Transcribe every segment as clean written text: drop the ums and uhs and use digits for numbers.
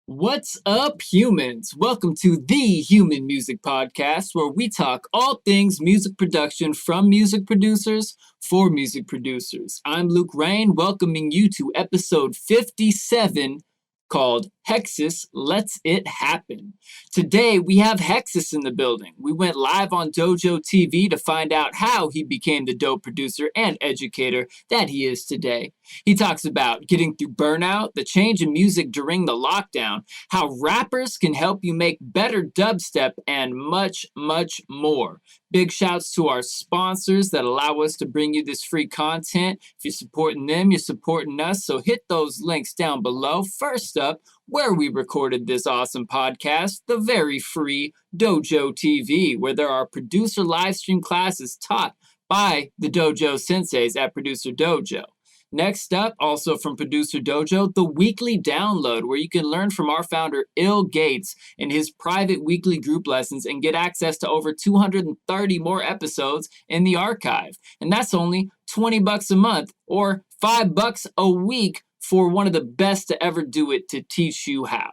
What's up, humans? Welcome to the Human Music Podcast, where we talk all things music production from music producers for music producers. I'm Luke Rain, welcoming you to episode 57, called Hexis Lets It Happen. Today, we have Hexis in the building. We went live on Dojo TV to find out how he became the dope producer and educator that he is today. He talks about getting through burnout, the change in music during the lockdown, how rappers can help you make better dubstep, and much, much more. Big shouts to our sponsors that allow us to bring you this free content. If you're supporting them, you're supporting us, so hit those links down below. First up, where we recorded this awesome podcast, the very free Dojo TV, where there are producer live stream classes taught by the Dojo Senseis at Producer Dojo. Next up, also from Producer Dojo, the weekly download, where you can learn from our founder, Il Gates, in his private weekly group lessons and get access to over 230 more episodes in the archive. And that's only $20 a month or $5 a week for one of the best to ever do it to teach you how.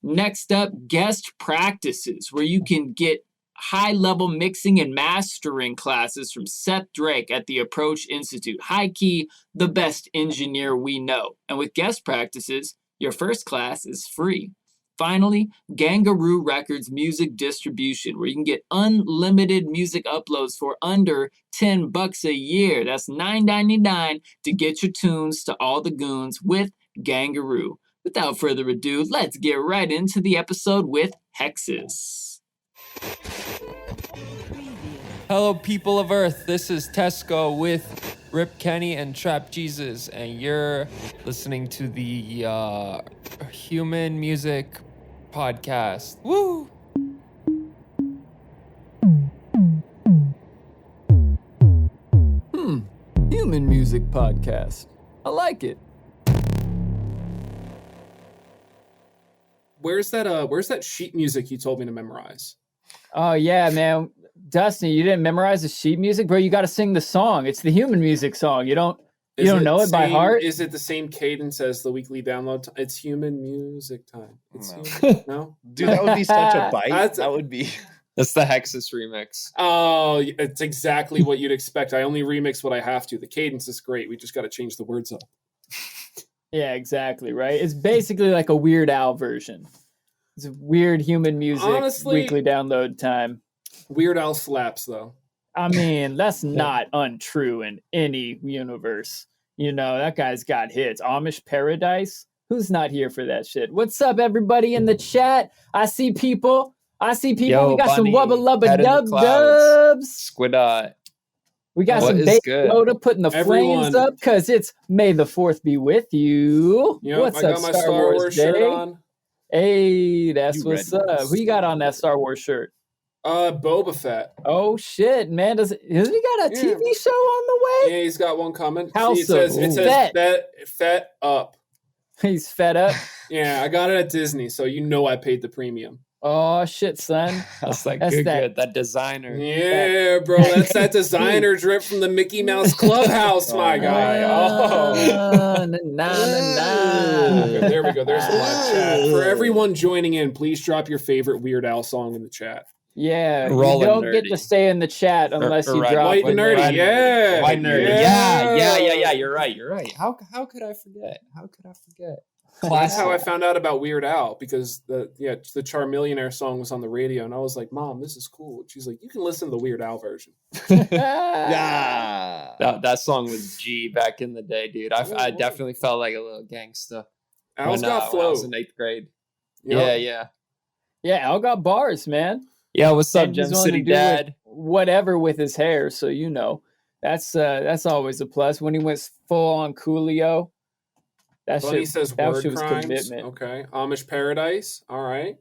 Next up, guest practices, where you can get high-level mixing and mastering classes from Seth Drake at the Approach Institute. High-key, the best engineer we know. And with guest practices, your first class is free. Finally, Gvngaroo Records music distribution, where you can get unlimited music uploads for under $10 a year. That's $9.99 to get your tunes to all the goons with Gvngaroo. Without further ado, let's get right into the episode with Hexis. Hello, people of Earth. This is Tesco with Rip Kenny and Trap Jesus, and you're listening to the Human Music Podcast. Woo! Human Music Podcast. I like it. Where's that sheet music you told me to memorize? Oh yeah, man. Dustin, you didn't memorize the sheet music, bro. You got to sing the song. It's the human music song. You don't know it by heart? Is it the same cadence as the weekly download? It's human music time. No? Dude, that would be such a bite. That would be. That's the Hexis remix. Oh, it's exactly what you'd expect. I only remix what I have to. The cadence is great. We just got to change the words up. Yeah, exactly, right? It's basically like a Weird Al version. It's a weird human music. Honestly, weekly download time. Weird Al slaps, though. I mean, that's not untrue in any universe. You know, that guy's got hits. Amish Paradise? Who's not here for that shit? What's up, everybody in the chat? I see people. Yo, we got Bunny, some wubba lubba head in the dub clouds. dubs. Squid Eye. We got What some is baby good? Yoda putting the flames up because it's May the 4th be with you. Yep, What's I up, got my Star Wars shirt Day? on. Hey, that's You what's red up. nose. Who you got on that Star Wars shirt? Boba Fett. Oh shit, man! Hasn't he got a TV show on the way? Yeah, he's got one coming. House See, it says Fett up. He's fed up. Yeah, I got it at Disney, so you know I paid the premium. Oh shit, son! That's like That's good. that- designer. Yeah, bro, that's that designer drip from the Mickey Mouse Clubhouse, my guy. Oh, there we go. There's the live chat. For everyone joining in, please drop your favorite Weird Al song in the chat. Yeah, Rollin' you don't nerdy. get to stay in the chat unless you right. drop White and a nerdy, yeah. White nerdy. Yeah. You're right. How could I forget? That's how I found out about Weird Al, because the Charmillionaire song was on the radio, and I was like, "Mom, this is cool." She's like, "You can listen to the Weird Al version." Yeah. That song was G back in the day, dude. I definitely felt like a little gangsta. Al's when got I flow. was in 8th grade. Yep. Yeah. Yeah, Al got bars, man. Yeah, what's up, And Gem he's willing City to do Dad? whatever with his hair, so you know that's always a plus. When he went full on Coolio, Bunny says that word shit was crimes. commitment. Okay, Amish Paradise. All right.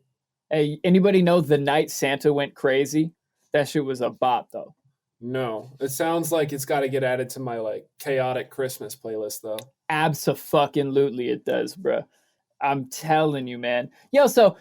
Hey, anybody know the night Santa went crazy? That shit was a bop, though. No, it sounds like it's got to get added to my like chaotic Christmas playlist, though. Abso-fucking-lutely it does, bro. I'm telling you, man. Yo, so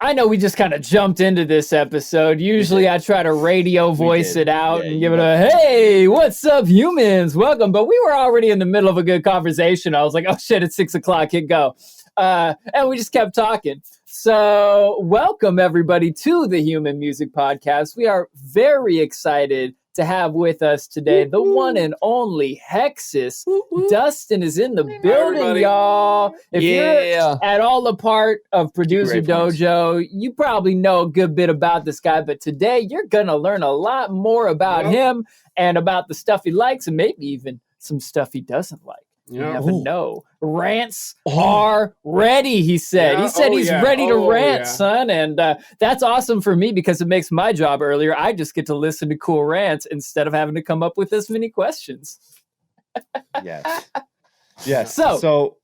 I know we just kind of jumped into this episode. Usually I try to radio voice it out and give it a, hey, what's up, humans? Welcome. But we were already in the middle of a good conversation. I was like, oh shit, it's 6 o'clock. Hit go. And we just kept talking. So welcome everybody to the Human Music Podcast. We are very excited to have with us today the one and only Hexis. Dustin is in the building, y'all. If you're at all a part of Producer Dojo, you probably know a good bit about this guy, but today you're going to learn a lot more about him and about the stuff he likes and maybe even some stuff he doesn't like. You never know. Rants are ready, he said. He said he's ready to rant, son. And that's awesome for me because it makes my job earlier. I just get to listen to cool rants instead of having to come up with this many questions. Yes. So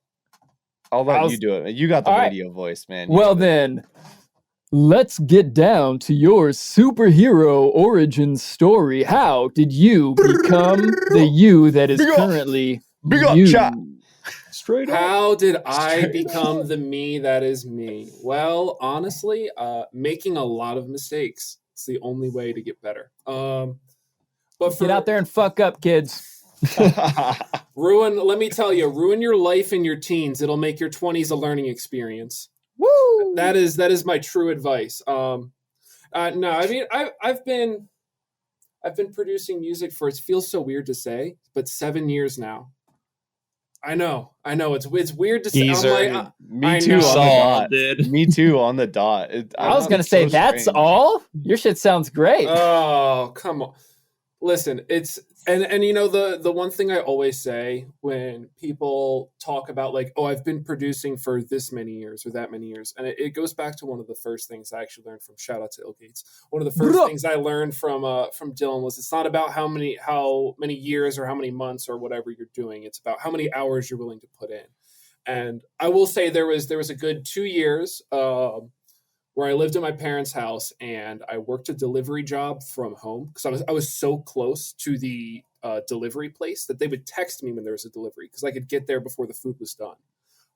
I'll let you do it. You got the radio voice, man. Well, then, let's get down to your superhero origin story. How did you become the you that is currently you? Straight up. How did I become the me that is me? Well, honestly, making a lot of mistakes. It's the only way to get better. But get out there and fuck up, kids. Let me tell you, ruin your life in your teens. It'll make your 20s a learning experience. Woo! That is my true advice. No, I mean, I've been producing music for, it feels so weird to say, but 7 years now. I know. It's weird to say. Like, me too on the dot, dude. Me too on the dot. I was gonna say that's all. Your shit sounds great. Oh, come on. Listen, it's and you know the one thing I always say when people talk about like, oh, I've been producing for this many years or that many years, and it goes back to one of the first things I actually learned from, shout out to Ilgates. One of the first things I learned from Dylan was it's not about how many years or how many months or whatever you're doing. It's about how many hours you're willing to put in. And I will say there was a good 2 years where I lived in my parents' house and I worked a delivery job from home because I was so close to the delivery place that they would text me when there was a delivery because I could get there before the food was done.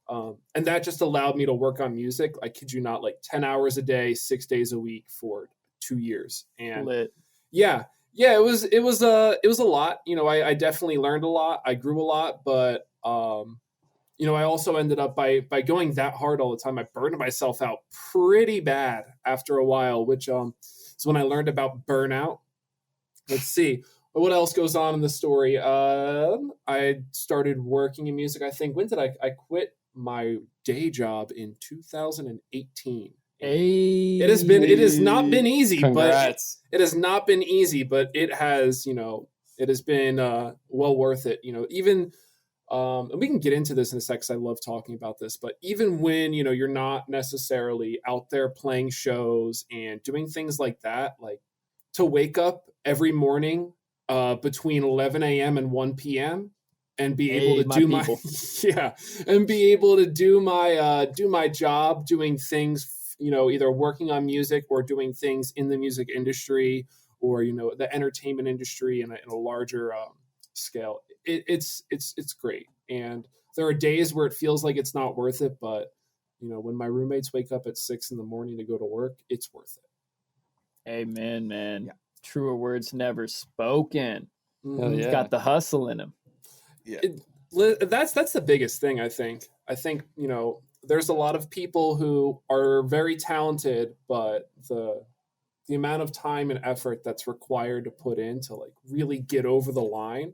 And that just allowed me to work on music. I kid you not, like 10 hours a day, 6 days a week for 2 years. And lit. Yeah, it was a lot. You know, I definitely learned a lot. I grew a lot, but you know, I also ended up by going that hard all the time, I burned myself out pretty bad after a while, which is when I learned about burnout. Let's see. What else goes on in the story? I started working in music. I think, when did I quit my day job in 2018. It has not been easy. Congrats. But it has not been easy, but it has, you know, it has been well worth it. You know, even and we can get into this in a sec because I love talking about this, but even when, you know, you're not necessarily out there playing shows and doing things like that, like to wake up every morning between 11 a.m. and 1 p.m. and be able to do my and be able to do my job, doing things, you know, either working on music or doing things in the music industry or, you know, the entertainment industry in a larger scale. It's great. And there are days where it feels like it's not worth it, but you know, when my roommates wake up at 6 a.m. to go to work, it's worth it. Amen, man. Yeah. Truer words never spoken. Mm-hmm. He's got the hustle in him. Yeah. That's the biggest thing, I think. I think, you know, there's a lot of people who are very talented, but the amount of time and effort that's required to put in to like really get over the line,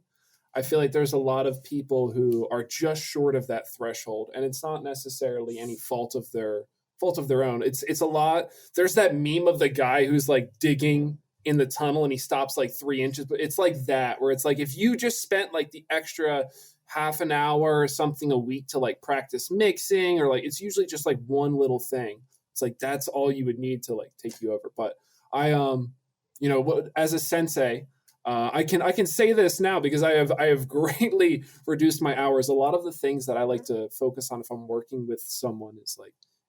I feel like there's a lot of people who are just short of that threshold, and it's not necessarily any fault of their own. It's a lot. There's that meme of the guy who's like digging in the tunnel and he stops like 3 inches, but it's like that, where it's like if you just spent like the extra half an hour or something a week to like practice mixing, or like it's usually just like one little thing. It's like that's all you would need to like take you over. But I you know, as a sensei, I can say this now because I have greatly reduced my hours. A lot of the things that I like to focus on if I'm working with someone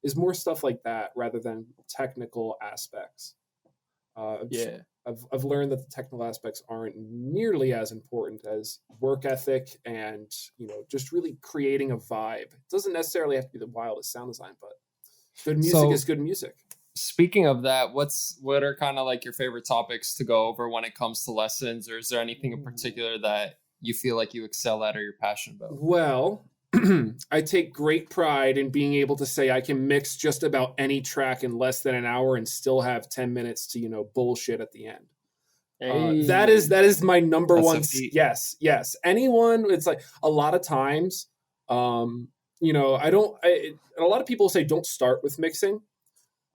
is more stuff like that rather than technical aspects. I've learned that the technical aspects aren't nearly as important as work ethic and, you know, just really creating a vibe. It doesn't necessarily have to be the wildest sound design, but good music is good music. Speaking of that, what are kind of like your favorite topics to go over when it comes to lessons, or is there anything in particular that you feel like you excel at or you're passionate about? Well, I take great pride in being able to say I can mix just about any track in less than an hour and still have 10 minutes to, you know, bullshit at the end. That is my number one. Yes. Anyone, it's like a lot of times, you know, a lot of people say don't start with mixing,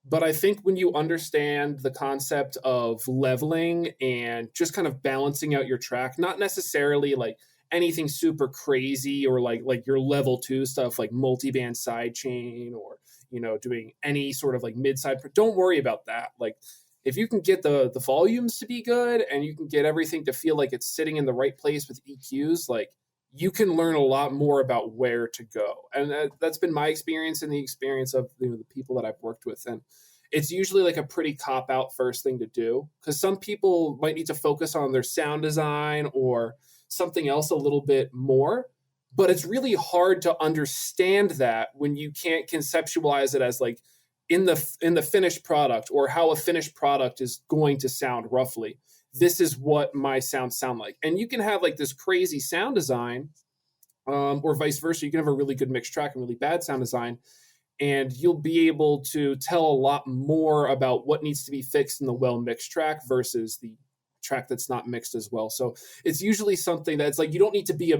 but I think when you understand the concept of leveling and just kind of balancing out your track, not necessarily like anything super crazy or like your level 2 stuff like multi-band sidechain or, you know, doing any sort of like mid-side, don't worry about that. Like, if you can get the volumes to be good and you can get everything to feel like it's sitting in the right place with EQs, like you can learn a lot more about where to go. And that's been my experience and the experience of, you know, the people that I've worked with. And it's usually like a pretty cop out first thing to do, because some people might need to focus on their sound design or something else a little bit more. But it's really hard to understand that when you can't conceptualize it as like, in the finished product or how a finished product is going to sound roughly. This is what my sound like. And you can have like this crazy sound design or vice versa. You can have a really good mixed track and really bad sound design, and you'll be able to tell a lot more about what needs to be fixed in the well mixed track versus the track that's not mixed as well. So it's usually something that's like, you don't need to be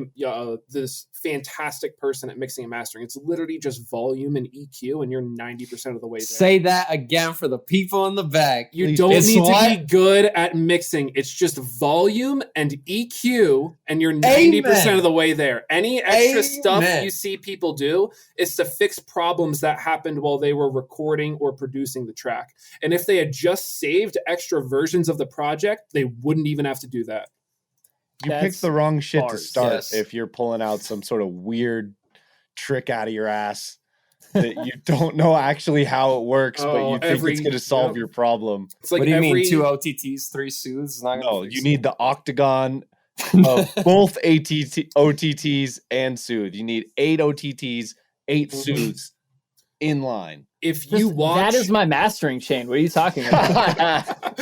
this fantastic person at mixing and mastering. It's literally just volume and EQ, and you're 90% of the way there. Say that again for the people in the back. You don't need to be good at mixing. It's just volume and EQ, and you're 90% of the way there. Any extra stuff you see people do is to fix problems that happened while they were recording or producing the track. And if they had just saved extra versions of the project, they wouldn't even have to do that. You picked the wrong shit to start if you're pulling out some sort of weird trick out of your ass that you don't know actually how it works, but you think it's going to solve your problem. It's like, what do you mean? 2 OTTs, 3 soothes? No, you need the octagon of both OTTs and soothe. You need 8 OTTs, 8 soothes in line. If you watch, that is my mastering chain. What are you talking about?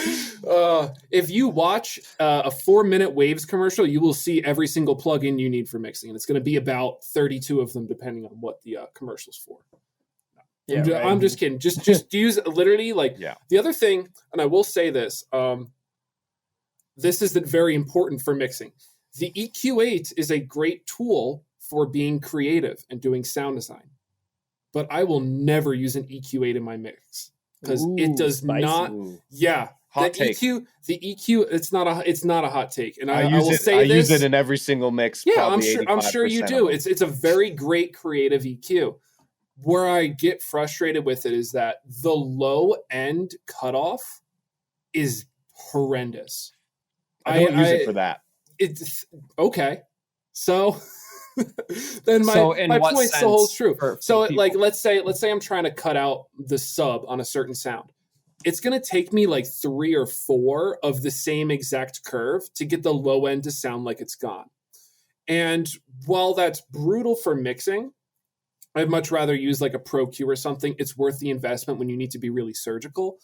If you watch a 4-minute Waves commercial, you will see every single plugin you need for mixing, and it's going to be about 32 of them, depending on what the commercial's for. Yeah, I'm just kidding. Just use literally like the other thing, and I will say this. This is very important for mixing. The EQ8 is a great tool for being creative and doing sound design. But I will never use an EQ8 in my mix because it does not. Yeah, hot take. The EQ, it's not a hot take, and I use it in every single mix. Yeah, I'm sure you do. It's a very great creative EQ. Where I get frustrated with it is that the low end cutoff is horrendous. I don't use it for that. It's okay, so. Then my point still holds true. So like let's say I'm trying to cut out the sub on a certain sound. It's going to take me like 3 or 4 of the same exact curve to get the low end to sound like it's gone. And while that's brutal for mixing, I'd much rather use like a Pro Q or something. It's worth the investment when you need to be really surgical.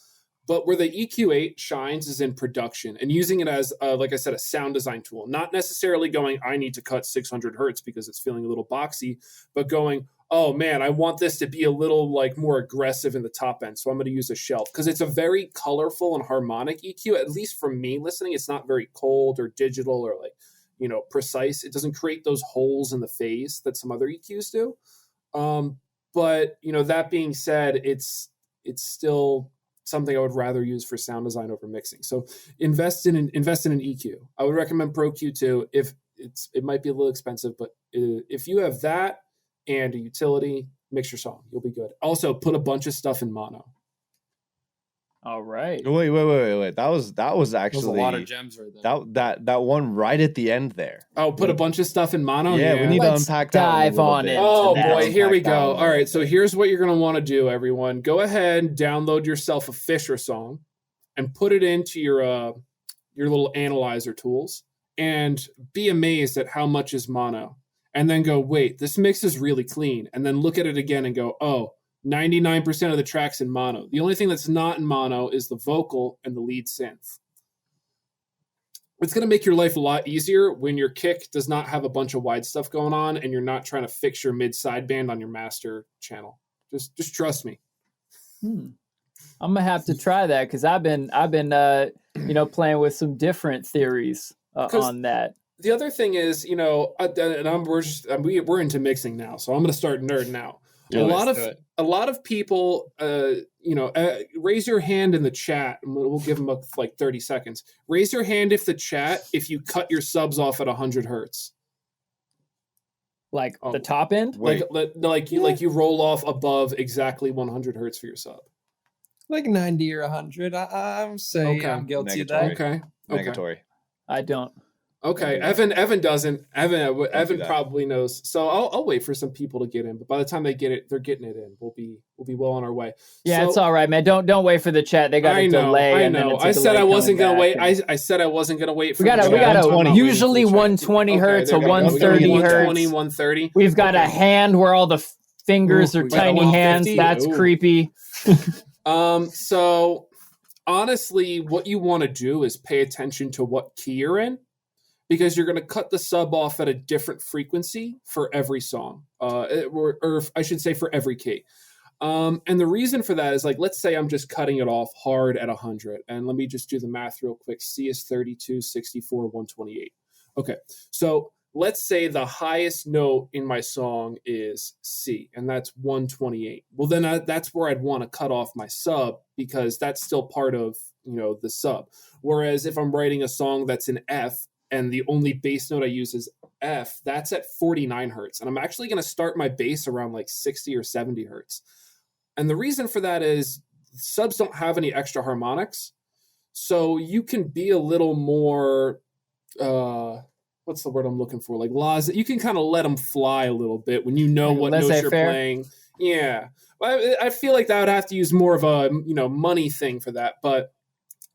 But where the EQ8 shines is in production and using it as, like I said, a sound design tool. Not necessarily going, I need to cut 600 hertz because it's feeling a little boxy, but going, oh man, I want this to be a little like more aggressive in the top end. So I'm going to use a shelf because it's a very colorful and harmonic EQ. At least for me listening, it's not very cold or digital or like, you know, precise. It doesn't create those holes in the phase that some other EQs do. But, you know, that being said, it's still something I would rather use for sound design over mixing. So invest in an EQ. I would recommend Pro Q2 if it might be a little expensive, but if you have that and a utility, mix your song. You'll be good. Also, put a bunch of stuff in mono. All right. Wait. That was actually a lot of gems right there. That one right at the end there. Oh, put a bunch of stuff in mono? Yeah, we need to unpack that. Dive on it. Oh boy, here we go. All right, so here's what you're going to want to do, everyone. Go ahead and download yourself a Fisher song and put it into your little analyzer tools and be amazed at how much is mono. And then go, wait, this mix is really clean. And then look at it again and go, oh, 99% of the tracks in mono. The only thing that's not in mono is the vocal and the lead synth. it's going to make your life a lot easier when your kick does not have a bunch of wide stuff going on and you're not trying to fix your mid sideband on your master channel. Just trust me. I'm gonna have to try that because I've been playing with some different theories on that. The other thing is, we're into mixing now, so I'm going to start nerding out. A lot of people, raise your hand in the chat, and we'll give them 30 seconds. Raise your hand if you cut your subs off at 100 hertz. Like the top end? Like you roll off above exactly 100 hertz for your sub. Like 90 or 100. I'm saying I'm guilty of that. Okay. Negatory. I don't. Okay, Evan doesn't. Evan probably knows. So I'll wait for some people to get in. But by the time they get it, they're getting it in. We'll be well on our way. Yeah, it's all right, man. Don't wait for the chat. They got a delay. I know. I said I wasn't gonna wait. I said I wasn't gonna wait for. We got usually 120 hertz or 130 hertz. 130. We've got a hand where all the fingers are tiny hands. That's creepy. So honestly, what you want to do is pay attention to what key you're in, because you're going to cut the sub off at a different frequency for every song, or I should say for every key. And the reason for that is, let's say I'm just cutting it off hard at 100, and let me just do the math real quick. C is 32, 64, 128. Okay, so let's say the highest note in my song is C, and that's 128. Well, then that's where I'd want to cut off my sub, because that's still part of, the sub. Whereas if I'm writing a song that's in F and the only bass note I use is F, that's at 49 hertz. And I'm actually going to start my bass around 60 or 70 hertz. And the reason for that is subs don't have any extra harmonics. So you can be a little more, what's the word I'm looking for? You can kind of let them fly a little bit when you know what notes you're playing. Yeah. I feel like that would have to use more of a, money thing for that. But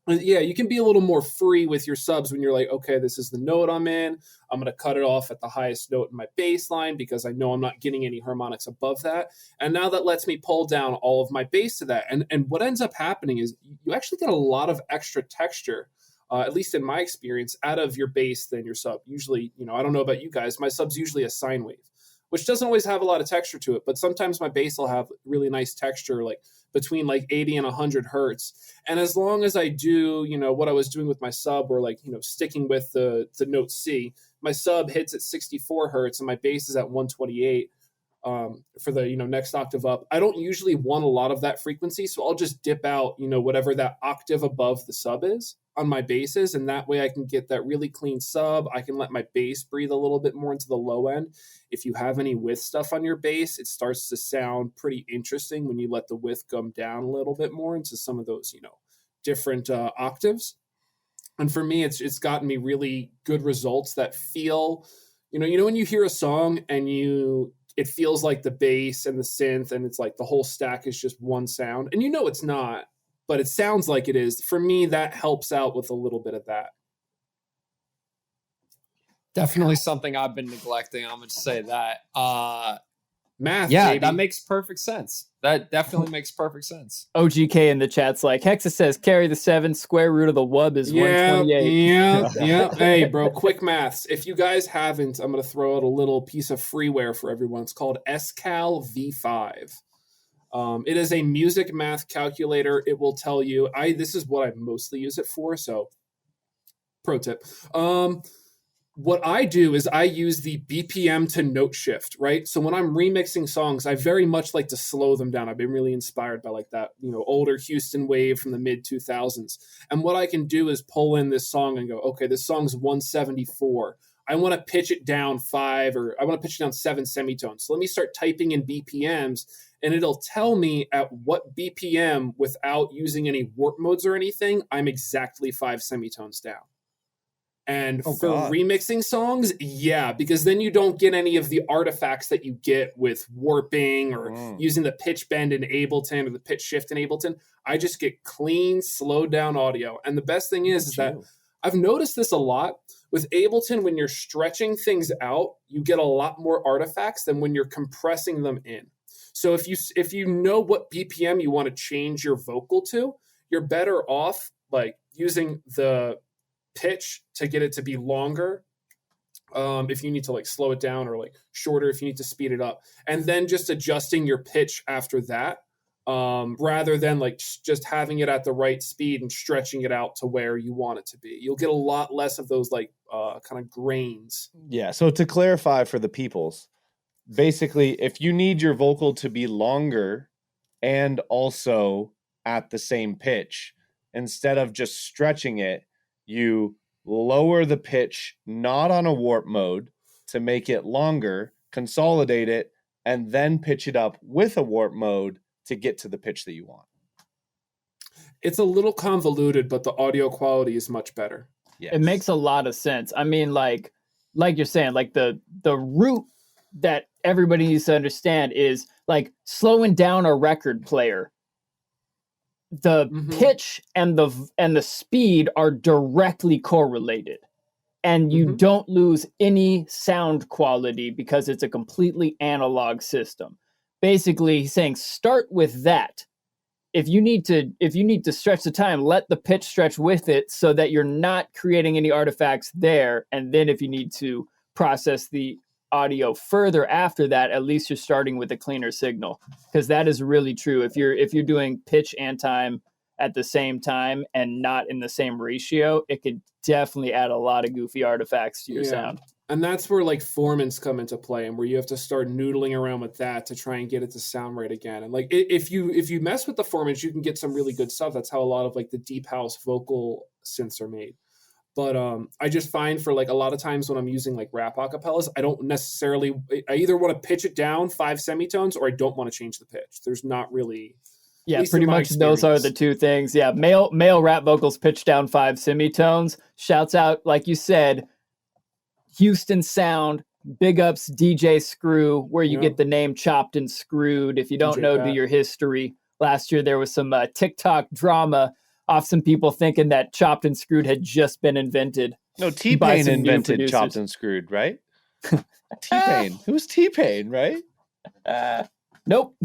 yeah, you can be a little more free with your subs when you're like, okay, this is the note I'm in. I'm going to cut it off at the highest note in my bass line because I know I'm not getting any harmonics above that. And now that lets me pull down all of my bass to that. And what ends up happening is you actually get a lot of extra texture, at least in my experience, out of your bass than your sub. Usually, I don't know about you guys, my sub's usually a sine wave, which doesn't always have a lot of texture to it, but sometimes my bass will have really nice texture, between 80 and 100 hertz. And as long as I do, what I was doing with my sub, or sticking with the note C, my sub hits at 64 hertz and my bass is at 128 for the, next octave up. I don't usually want a lot of that frequency, so I'll just dip out, whatever that octave above the sub is on my basses, and that way I can get that really clean sub. I can let my bass breathe a little bit more into the low end. If you have any width stuff on your bass, it starts to sound pretty interesting when you let the width come down a little bit more into some of those, different octaves. And for me, it's gotten me really good results that feel, when you hear a song and it feels like the bass and the synth and it's like the whole stack is just one sound, and it's not, but it sounds like it is. For me, that helps out with a little bit of that. Definitely something I've been neglecting. I'm going to say that. Math, yeah, baby. That makes perfect sense. That definitely makes perfect sense. OGK in the chat's like, Hexis says, carry the 7, square root of the wub is 128. Yeah. Hey, bro, quick maths. If you guys haven't, I'm going to throw out a little piece of freeware for everyone. It's called SCAL V5. It is a music math calculator. It will tell you, this is what I mostly use it for. So pro tip. What I do is I use the Bpm to Note Shift, right? So when I'm remixing songs, I very much like to slow them down. I've been really inspired by that, older Houston wave from the mid 2000s. And what I can do is pull in this song and go, okay, this song's 174. I want to pitch it down 5, or I want to pitch it down 7 semitones. So let me start typing in BPMs, and it'll tell me at what BPM, without using any warp modes or anything, I'm exactly 5 semitones down. And for remixing songs, yeah, because then you don't get any of the artifacts that you get with warping or using the pitch bend in Ableton or the pitch shift in Ableton. I just get clean, slowed down audio. And the best thing is that I've noticed this a lot with Ableton. When you're stretching things out, you get a lot more artifacts than when you're compressing them in. So if you know what BPM you want to change your vocal to, you're better off using the pitch to get it to be longer. If you need to like slow it down, or like shorter if you need to speed it up, and then just adjusting your pitch after that, rather than like just having it at the right speed and stretching it out to where you want it to be. You'll get a lot less of those like kind of grains. Yeah. So to clarify for the peoples, basically, if you need your vocal to be longer and also at the same pitch, instead of just stretching it, you lower the pitch, not on a warp mode, to make it longer, consolidate it, and then pitch it up with a warp mode to get to the pitch that you want. It's a little convoluted, but the audio quality is much better. Yes. It makes a lot of sense. I mean, like you're saying, like the root that everybody needs to understand is like slowing down a record player. The pitch and the speed are directly correlated, and you don't lose any sound quality because it's a completely analog system. Basically, he's saying start with that. If you need to stretch the time, let the pitch stretch with it so that you're not creating any artifacts there. And then if you need to process the audio further after that, at least you're starting with a cleaner signal, because that is really true. If you're doing pitch and time at the same time and not in the same ratio, it could definitely add a lot of goofy artifacts to your sound. And that's where like formants come into play, and where you have to start noodling around with that to try and get it to sound right again. And like if you mess with the formants, you can get some really good stuff. That's how a lot of like the deep house vocal synths are made. But I just find for like a lot of times when I'm using like rap acapellas, I don't necessarily, I either want to pitch it down 5 semitones or I don't want to change the pitch. There's not really. Yeah, pretty much those are the two things. Yeah, male rap vocals pitch down 5 semitones. Shouts out, like you said, Houston Sound, big ups DJ Screw, where you get the name Chopped and Screwed. If you don't know, do your history. Last year there was some TikTok drama off some people thinking that Chopped and Screwed had just been invented. No, T-Pain invented Chopped and Screwed, right? T-Pain. It was T-Pain, right? Nope.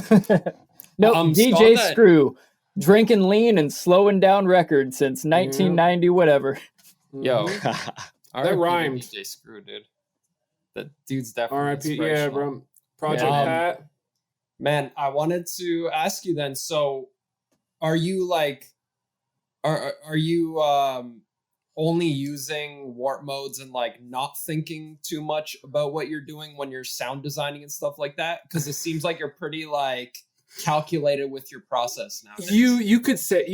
Nope. DJ Screw, drinking lean and slowing down records since 1990, whatever. Yo, that rhymed. DJ Screw, dude. That dude's definitely R.I.P. Yeah, bro. Project Pat. Man, I wanted to ask you then. So, are you like? Are you only using warp modes and like not thinking too much about what you're doing when you're sound designing and stuff like that? Because it seems like you're pretty like calculated with your process now. You could say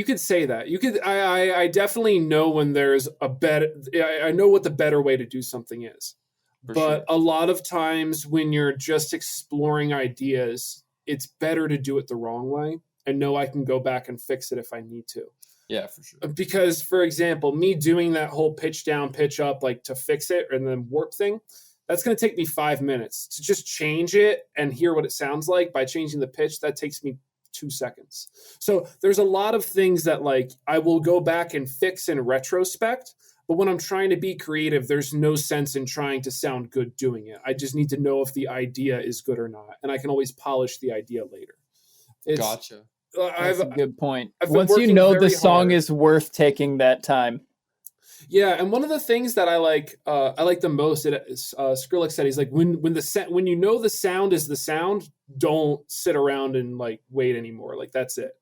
that. You could. I definitely know when there's a better. I know what the better way to do something is. But a lot of times when you're just exploring ideas, it's better to do it the wrong way and know I can go back and fix it if I need to. Yeah, for sure. Because, for example, me doing that whole pitch down, pitch up, like to fix it and then warp thing, that's going to take me 5 minutes. To just change it and hear what it sounds like by changing the pitch, that takes me 2 seconds. So there's a lot of things that like I will go back and fix in retrospect. But when I'm trying to be creative, there's no sense in trying to sound good doing it. I just need to know if the idea is good or not. And I can always polish the idea later. Gotcha. That's a good point. Once you know the song is worth taking that time. Yeah, and one of the things that I like the most, Skrillex said, he's like, when you know the sound is the sound, don't sit around and like wait anymore. Like that's it.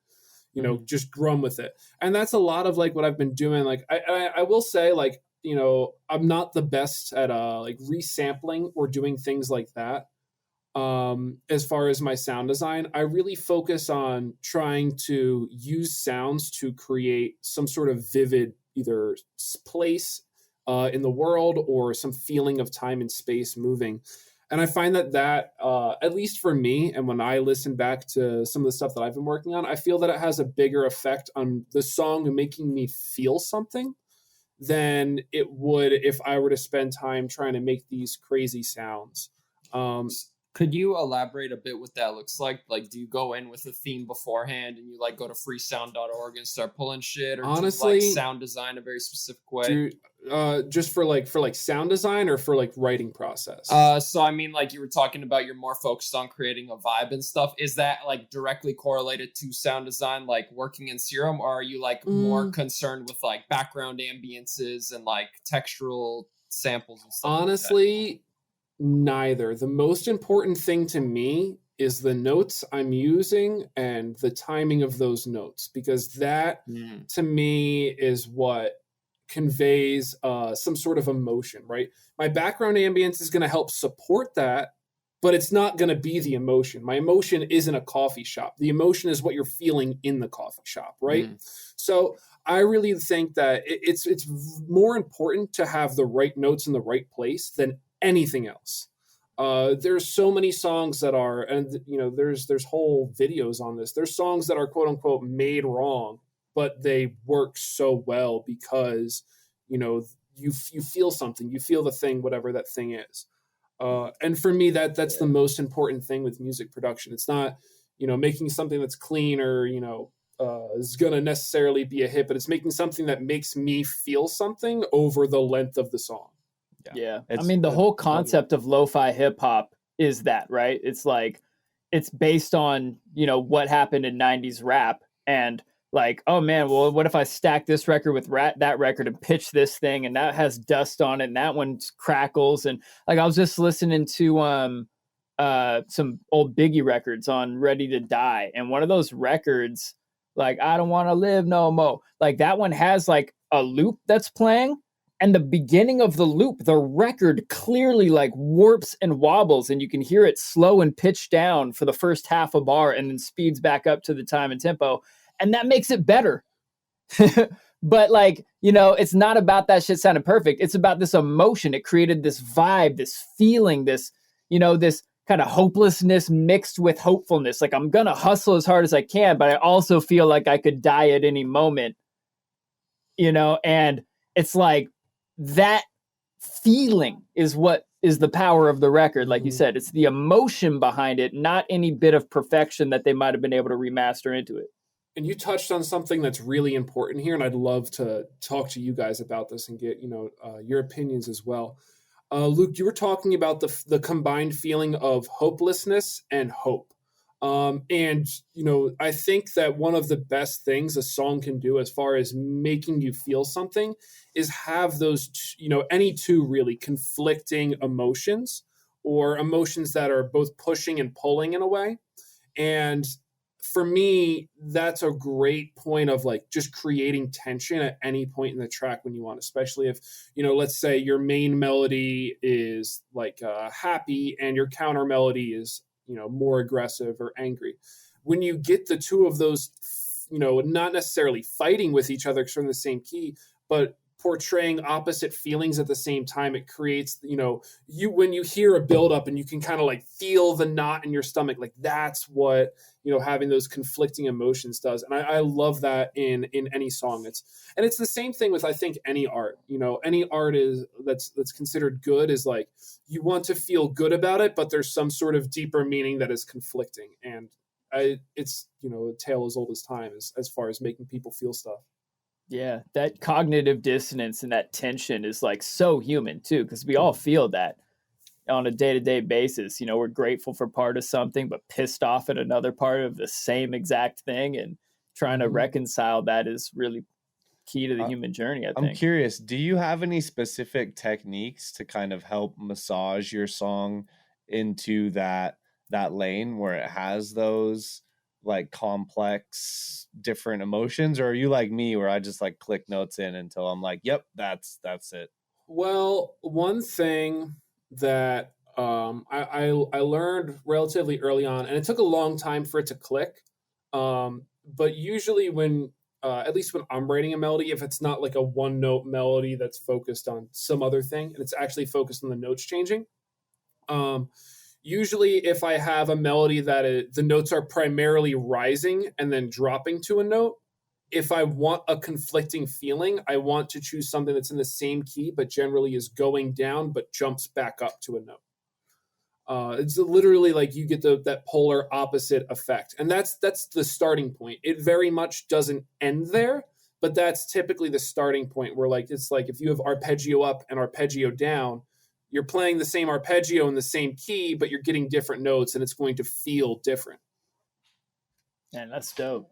You know, just drum with it. And that's a lot of like what I've been doing. Like I will say, like, you know, I'm not the best at like resampling or doing things like that. As far as my sound design, I really focus on trying to use sounds to create some sort of vivid either place in the world or some feeling of time and space moving. And I find that at least for me, and when I listen back to some of the stuff that I've been working on, I feel that it has a bigger effect on the song making me feel something than it would if I were to spend time trying to make these crazy sounds. Could you elaborate a bit what that looks like? Like, do you go in with a theme beforehand and you like go to freesound.org and start pulling shit, or honestly, do you like sound design a very specific way? Just for like sound design or for like writing process? So I mean, like you were talking about, you're more focused on creating a vibe and stuff. Is that like directly correlated to sound design, like working in Serum, or are you like more concerned with like background ambiences and like textural samples and stuff? Honestly, like neither. The most important thing to me is the notes I'm using and the timing of those notes, because that to me is what conveys some sort of emotion, right? My background ambience is going to help support that, but it's not going to be the emotion. My emotion isn't a coffee shop. The emotion is what you're feeling in the coffee shop, right? So I really think that it's more important to have the right notes in the right place than anything else. There's so many songs that are, and you know, there's whole videos on this. There's songs that are quote unquote made wrong, but they work so well because, you know, you feel something, you feel the thing, whatever that thing is. And for me, that's the most important thing with music production. It's not, you know, making something that's clean or, you know, is going to necessarily be a hit, but it's making something that makes me feel something over the length of the song. Yeah. I mean, the whole concept of lo-fi hip hop is that, right? It's like, it's based on, you know, what happened in 90s rap, and like, oh man, well, what if I stack this record with that record and pitch this thing, and that has dust on it and that one crackles. And like, I was just listening to some old Biggie records on Ready to Die, and one of those records, like, I don't want to live no more, like that one has like a loop that's playing, and the beginning of the loop, the record clearly like warps and wobbles, and you can hear it slow and pitch down for the first half a bar and then speeds back up to the time and tempo. And that makes it better. But like, you know, it's not about that shit sounding perfect. It's about this emotion. It created this vibe, this feeling, this, you know, this kind of hopelessness mixed with hopefulness. Like, I'm going to hustle as hard as I can, but I also feel like I could die at any moment, you know? And it's like, that feeling is what is the power of the record. Like you said, it's the emotion behind it, not any bit of perfection that they might have been able to remaster into it. And you touched on something that's really important here, and I'd love to talk to you guys about this and get, you know, your opinions as well. Luke, you were talking about the combined feeling of hopelessness and hope. And, you know, I think that one of the best things a song can do as far as making you feel something is have those, you know, any two really conflicting emotions, or emotions that are both pushing and pulling in a way. And for me, that's a great point of like just creating tension at any point in the track when you want, especially if, you know, let's say your main melody is like happy and your counter melody is, you know, more aggressive or angry. When you get the two of those, you know, not necessarily fighting with each other because they're in the same key, but portraying opposite feelings at the same time, it creates, you know, when you hear a buildup and you can kind of like feel the knot in your stomach, like that's what, you know, having those conflicting emotions does. And I love that in any song. It's the same thing with, I think, any art. You know, any art is that's considered good is like, you want to feel good about it, but there's some sort of deeper meaning that is conflicting. And it's, you know, a tale as old as time as far as making people feel stuff. Yeah, that cognitive dissonance and that tension is like so human too, because we all feel that on a day-to-day basis. You know, we're grateful for part of something, but pissed off at another part of the same exact thing, and trying to reconcile that is really key to the human journey, I think. I'm curious, do you have any specific techniques to kind of help massage your song into that lane where it has those like complex different emotions, or are you like me where I just like click notes in until I'm like, yep, that's it? Well, one thing that I learned relatively early on, and it took a long time for it to click, but usually when at least when I'm writing a melody, if it's not like a one note melody that's focused on some other thing and it's actually focused on the notes changing, usually if I have a melody that the notes are primarily rising and then dropping to a note, if I want a conflicting feeling, I want to choose something that's in the same key, but generally is going down, but jumps back up to a note. It's literally like you get that polar opposite effect. And that's the starting point. It very much doesn't end there, but that's typically the starting point where like, it's like if you have arpeggio up and arpeggio down, you're playing the same arpeggio in the same key, but you're getting different notes and it's going to feel different. Man, that's dope.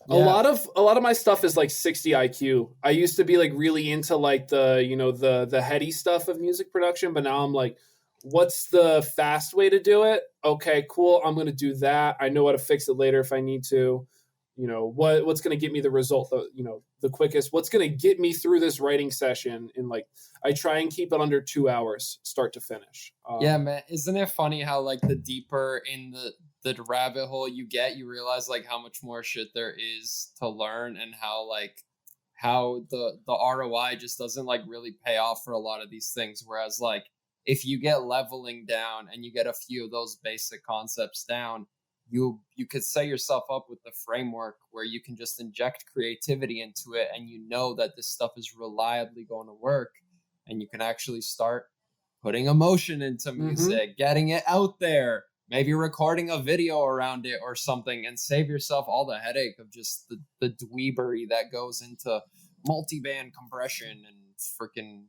Yeah. A lot of my stuff is like 60 IQ. I used to be like really into like the heady stuff of music production, but now I'm like, what's the fast way to do it? Okay, cool. I'm going to do that. I know how to fix it later if I need to. What's going to get me the result, the quickest? What's going to get me through this writing session? And like, I try and keep it under 2 hours, start to finish. Yeah, man. Isn't it funny how like the deeper in the rabbit hole you get, you realize like how much more shit there is to learn, and how the ROI just doesn't like really pay off for a lot of these things. Whereas like if you get leveling down and you get a few of those basic concepts down, you could set yourself up with the framework where you can just inject creativity into it, and you know that this stuff is reliably going to work, and you can actually start putting emotion into music, getting it out there, maybe recording a video around it or something, and save yourself all the headache of just the dweebery that goes into multi-band compression and freaking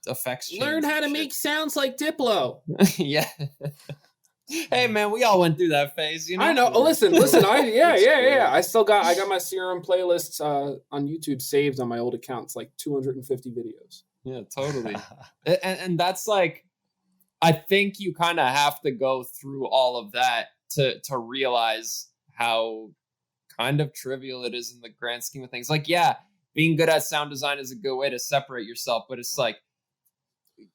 effects. Learn how to make sounds like Diplo. Yeah. Hey man, we all went through that phase, I know. Oh, listen. Yeah. I got my Serum playlists on YouTube saved on my old account. It's like 250 videos. Yeah, totally. and that's like, I think you kind of have to go through all of that to realize how kind of trivial it is in the grand scheme of things. Like, yeah, being good at sound design is a good way to separate yourself, but it's like,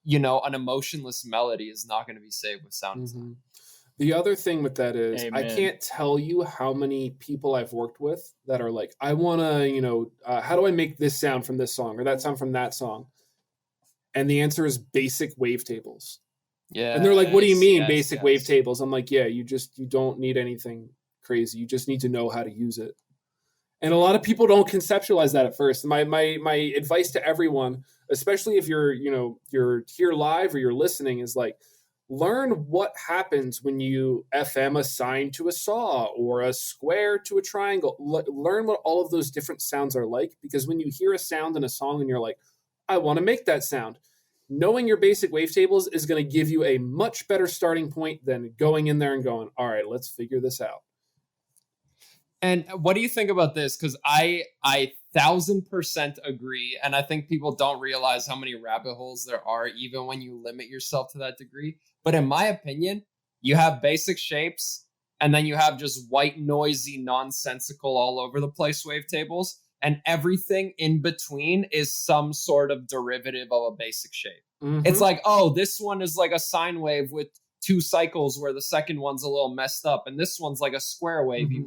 an emotionless melody is not going to be saved with sound design. The other thing with that is, Amen. I can't tell you how many people I've worked with that are like, I want to, how do I make this sound from this song or that sound from that song? And the answer is basic wavetables. Yeah. And they're like, what do you mean basic wavetables? I'm like, yeah, you don't need anything crazy. You just need to know how to use it. And a lot of people don't conceptualize that at first. My advice to everyone, especially if you're here live or you're listening, is like, learn what happens when you FM a sine to a saw or a square to a triangle. Learn what all of those different sounds are like, because when you hear a sound in a song and you're like, I want to make that sound, knowing your basic wavetables is going to give you a much better starting point than going in there and going, all right, let's figure this out. And what do you think about this? Because I 1000% agree. And I think people don't realize how many rabbit holes there are, even when you limit yourself to that degree. But in my opinion, you have basic shapes, and then you have just white, noisy, nonsensical, all over the place wavetables. And everything in between is some sort of derivative of a basic shape. Mm-hmm. It's like, oh, this one is like a sine wave with 2 cycles where the second one's a little messed up. And this one's like a square wavy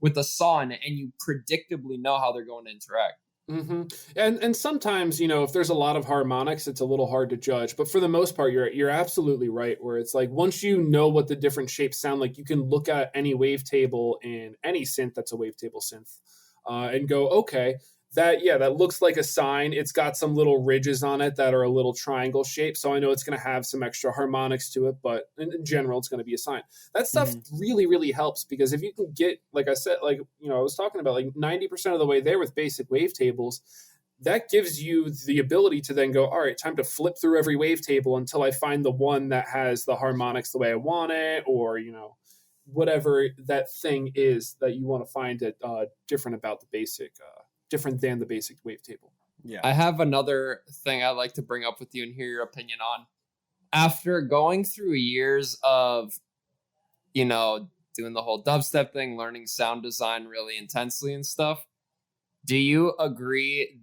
with the saw in it. And you predictably know how they're going to interact. Mm-hmm. And sometimes, if there's a lot of harmonics, it's a little hard to judge. But for the most part, you're absolutely right, where it's like, once you know what the different shapes sound like, you can look at any wavetable in any synth that's a wavetable synth and go, okay, that looks like a sine. It's got some little ridges on it that are a little triangle shape. So I know it's going to have some extra harmonics to it, but in general, it's going to be a sine. That stuff really, really helps, because if you can get, like I said, I was talking about like 90% of the way there with basic wavetables, that gives you the ability to then go, all right, time to flip through every wavetable until I find the one that has the harmonics the way I want it, or, whatever that thing is that you want to find it different about the basic different than the basic wavetable. Yeah. I have another thing I'd like to bring up with you and hear your opinion on. After going through years of, doing the whole dubstep thing, learning sound design really intensely and stuff, do you agree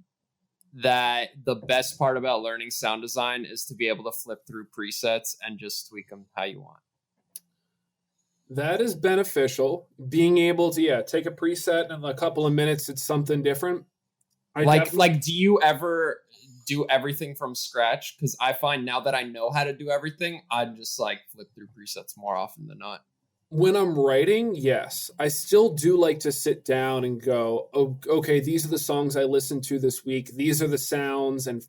that the best part about learning sound design is to be able to flip through presets and just tweak them how you want? That is beneficial. Being able to, take a preset and in a couple of minutes, it's something different. Do you ever do everything from scratch? Because I find now that I know how to do everything, I just like flip through presets more often than not. When I'm writing, yes. I still do like to sit down and go, oh, okay, these are the songs I listened to this week. These are the sounds and,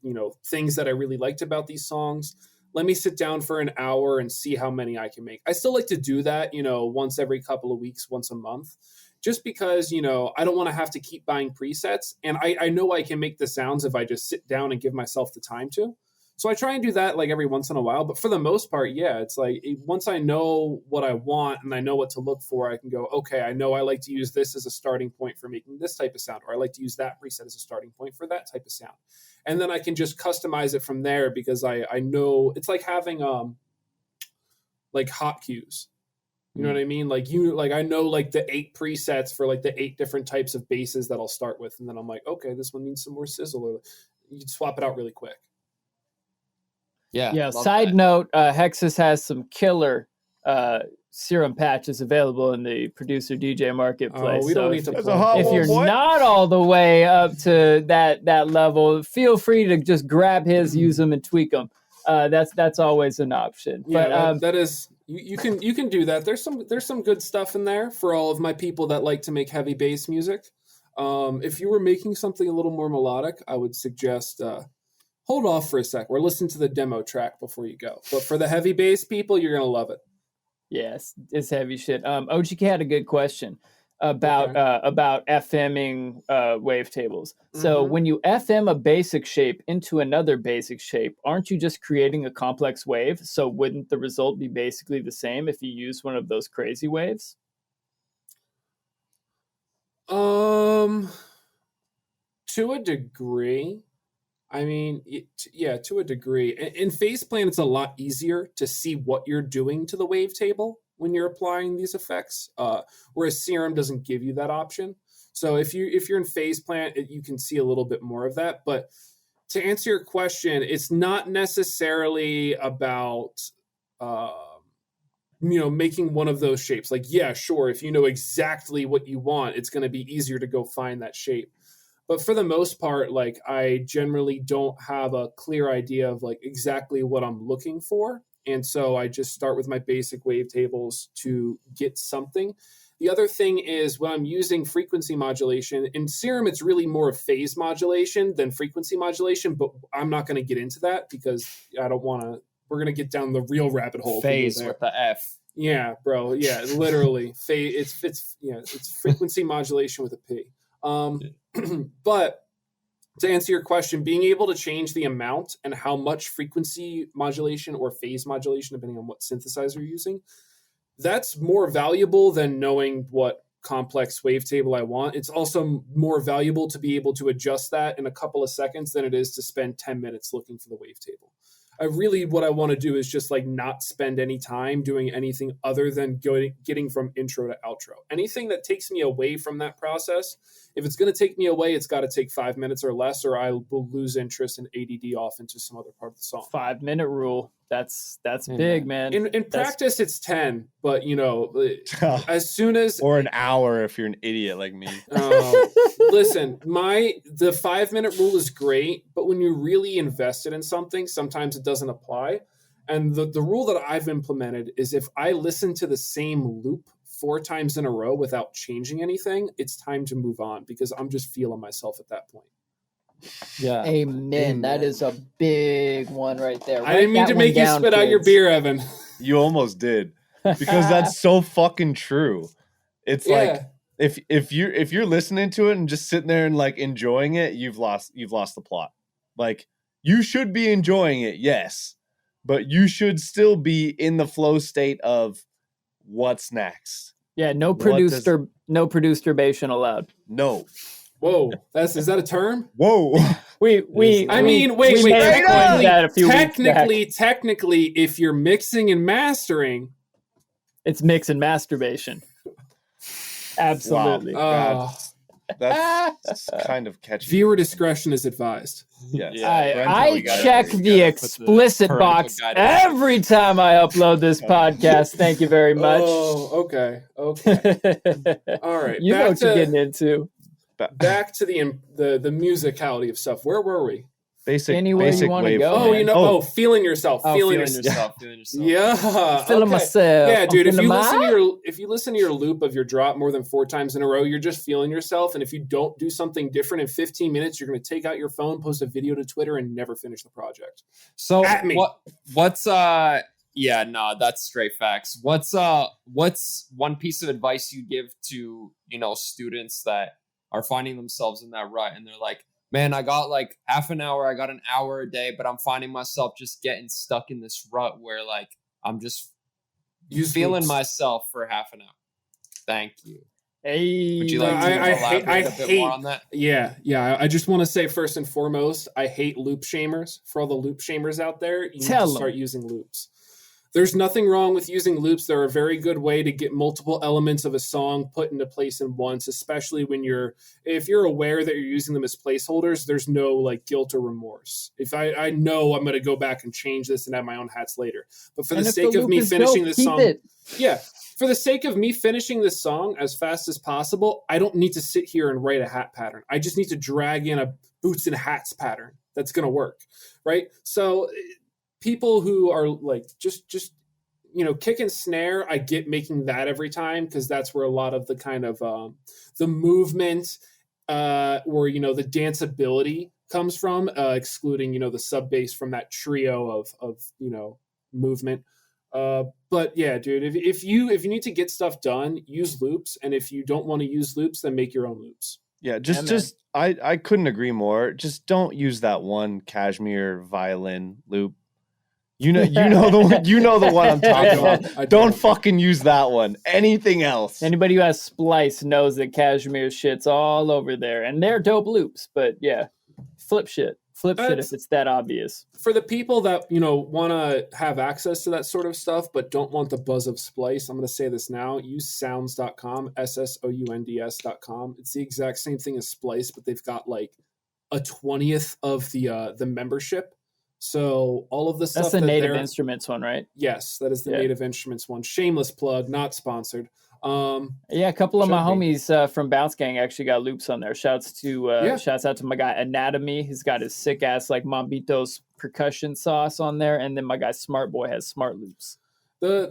things that I really liked about these songs. Let me sit down for an hour and see how many I can make. I still like to do that, once every couple of weeks, once a month. just because, you know, I don't want to have to keep buying presets. And I know I can make the sounds if I just sit down and give myself the time to. So I try and do that like every once in a while. But for the most part, yeah, it's like once I know what I want and I know what to look for, I can go, okay, I know I like to use this as a starting point for making this type of sound, or I like to use that preset as a starting point for that type of sound. And then I can just customize it from there because I know it's like having like hot cues. You know what I mean? Like I know like the 8 presets for like the 8 different types of basses that I'll start with. And then I'm like, okay, this one needs some more sizzle, or you swap it out really quick. Yeah. Side note, Hexis has some killer serum patches available in the producer DJ marketplace. We don't need to. If you're not all the way up to that level, feel free to just grab his, use them, and tweak them. That's always an option. Yeah, but that is you can do that. There's some good stuff in there for all of my people that like to make heavy bass music. If you were making something a little more melodic, I would suggest hold off for a sec or listen to the demo track before you go. But for the heavy bass people, you're gonna love it. Yes, it's heavy shit. OGK had a good question about FMing wavetables. So when you FM a basic shape into another basic shape, aren't you just creating a complex wave? So wouldn't the result be basically the same if you use one of those crazy waves? To a degree. I mean, yeah, to a degree. In FacePlan, it's a lot easier to see what you're doing to the wavetable when you're applying these effects, whereas Serum doesn't give you that option. So if you're in FacePlan, you can see a little bit more of that. But to answer your question, it's not necessarily about making one of those shapes. Like, yeah, sure, if you know exactly what you want, it's going to be easier to go find that shape. But for the most part, like, I generally don't have a clear idea of like exactly what I'm looking for. And so I just start with my basic wavetables to get something. The other thing is when I'm using frequency modulation, in Serum, it's really more of phase modulation than frequency modulation, but I'm not going to get into that because I don't want to, we're going to get down the real rabbit hole. Phase with the F. Yeah, bro. Yeah, literally. It's frequency modulation with a P. But to answer your question, being able to change the amount and how much frequency modulation or phase modulation, depending on what synthesizer you're using, that's more valuable than knowing what complex wavetable I want. It's also more valuable to be able to adjust that in a couple of seconds than it is to spend 10 minutes looking for the wavetable. What I want to do is just like not spend any time doing anything other than getting from intro to outro. Anything that takes me away from that process, if it's going to take me away, it's got to take 5 minutes or less, or I will lose interest and ADD off into some other part of the song. 5 minute rule. That's big, man. In practice, it's 10, but as soon as or an hour if you're an idiot like me. Listen, the 5 minute rule is great, but when you're really invested in something, sometimes it doesn't apply. And the rule that I've implemented is if I listen to the same loop 4 times in a row without changing anything, it's time to move on because I'm just feeling myself at that point. Yeah. Amen. That is a big one right there. I didn't mean to make you spit out your beer, Evan. You almost did. Because that's so fucking true. It's like if you're listening to it and just sitting there and like enjoying it, you've lost the plot. Like, you should be enjoying it, yes, but you should still be in the flow state of what's next. Yeah, no producerbation allowed. No. Whoa, is that a term? Wait. Technically, if you're mixing and mastering, it's mix and masturbation. Absolutely. Wow. That's kind of catchy. Viewer discretion is advised. Yes. I check the explicit box every time I upload this podcast. Thank you very much. Oh, okay. All right. You know what you're getting into. Back to the musicality of stuff. Where were we? Anywhere you want to go. Feeling yourself. Feeling yourself. Yeah. Feeling myself. Yeah, dude. If you listen to your loop of your drop more than 4 times in a row, you're just feeling yourself. And if you don't do something different in 15 minutes, you're going to take out your phone, post a video to Twitter, and never finish the project. So Yeah, no, that's straight facts. What's one piece of advice you give to, students that are finding themselves in that rut and they're like, man, I got like half an hour, I got an hour a day, but I'm finding myself just getting stuck in this rut where like I'm just feeling myself for half an hour. Thank you. Hey, would you like to elaborate a bit more on that? Yeah. I just want to say first and foremost, I hate loop shamers. For all the loop shamers out there, you need to start using loops. There's nothing wrong with using loops. They're a very good way to get multiple elements of a song put into place in once, especially if you're aware that you're using them as placeholders, there's no like guilt or remorse. If I know I'm going to go back and change this and add my own hats later, but for the sake of me finishing this song, for the sake of me finishing this song as fast as possible, I don't need to sit here and write a hat pattern. I just need to drag in a boots and hats pattern that's going to work, right? So people who are like just kick and snare, I get making that every time because that's where a lot of the kind of the movement or the danceability comes from, excluding the sub bass from that trio of movement. But yeah, dude, if you need to get stuff done, use loops, and if you don't want to use loops, then make your own loops. Yeah, I couldn't agree more. Just don't use that one cashmere violin loop. You know the one I'm talking about. Don't fucking use that one. Anything else? Anybody who has Splice knows that cashmere shit's all over there, and they're dope loops. But yeah, flip shit if it's that obvious. For the people that want to have access to that sort of stuff but don't want the buzz of Splice, I'm going to say this now: use sounds.com, SSOUNDS.com. It's the exact same thing as Splice, but they've got like a 20th of the membership. So all of the stuff that's the Native Instruments one, right? Yes, that is the Native Instruments one. Shameless plug, not sponsored. A couple of my homies from Bounce Gang actually got loops on there. Shouts out to my guy Anatomy. He's got his sick ass like Mambitos percussion sauce on there, and then my guy Smart Boy has smart loops. The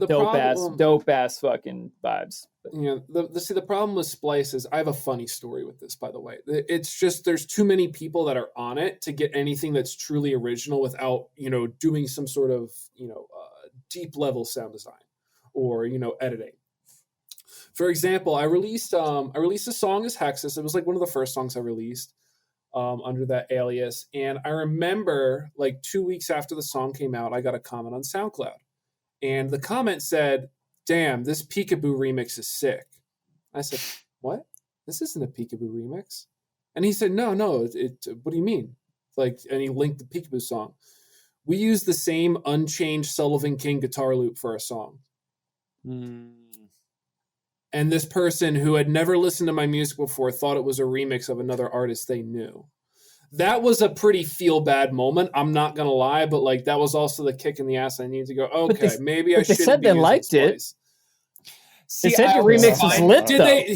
dope ass fucking vibes. The problem with Splice is I have a funny story with this, by the way. It's just there's too many people that are on it to get anything that's truly original without doing some sort of deep level sound design or editing. For example, I released a song as Hexis. It was like one of the first songs I released under that alias, and I remember like 2 weeks after the song came out, I got a comment on SoundCloud. And the comment said, "Damn, this Peekaboo remix is sick." I said, "What? This isn't a Peekaboo remix." And he said, No, what do you mean? And he linked the Peekaboo song. We used the same unchanged Sullivan King guitar loop for our song. And this person who had never listened to my music before thought it was a remix of another artist they knew. That was a pretty feel-bad moment. I'm not going to lie, but that was also the kick in the ass. I need to go, okay, maybe I shouldn't be using Splice. They said they liked it. They said your remix is lit,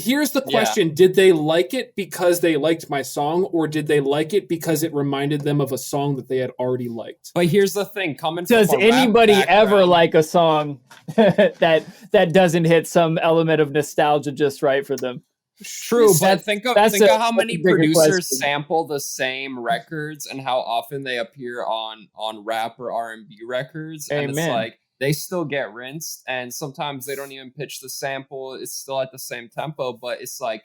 Here's the question. Yeah. Did they like it because they liked my song, or did they like it because it reminded them of a song that they had already liked? But here's the thing. Does anybody ever like a song that doesn't hit some element of nostalgia just right for them? True, but think of how many producers sample the same records and how often they appear on rap or R&B records. Amen. And it's like they still get rinsed, and sometimes they don't even pitch the sample. It's still at the same tempo, but it's like,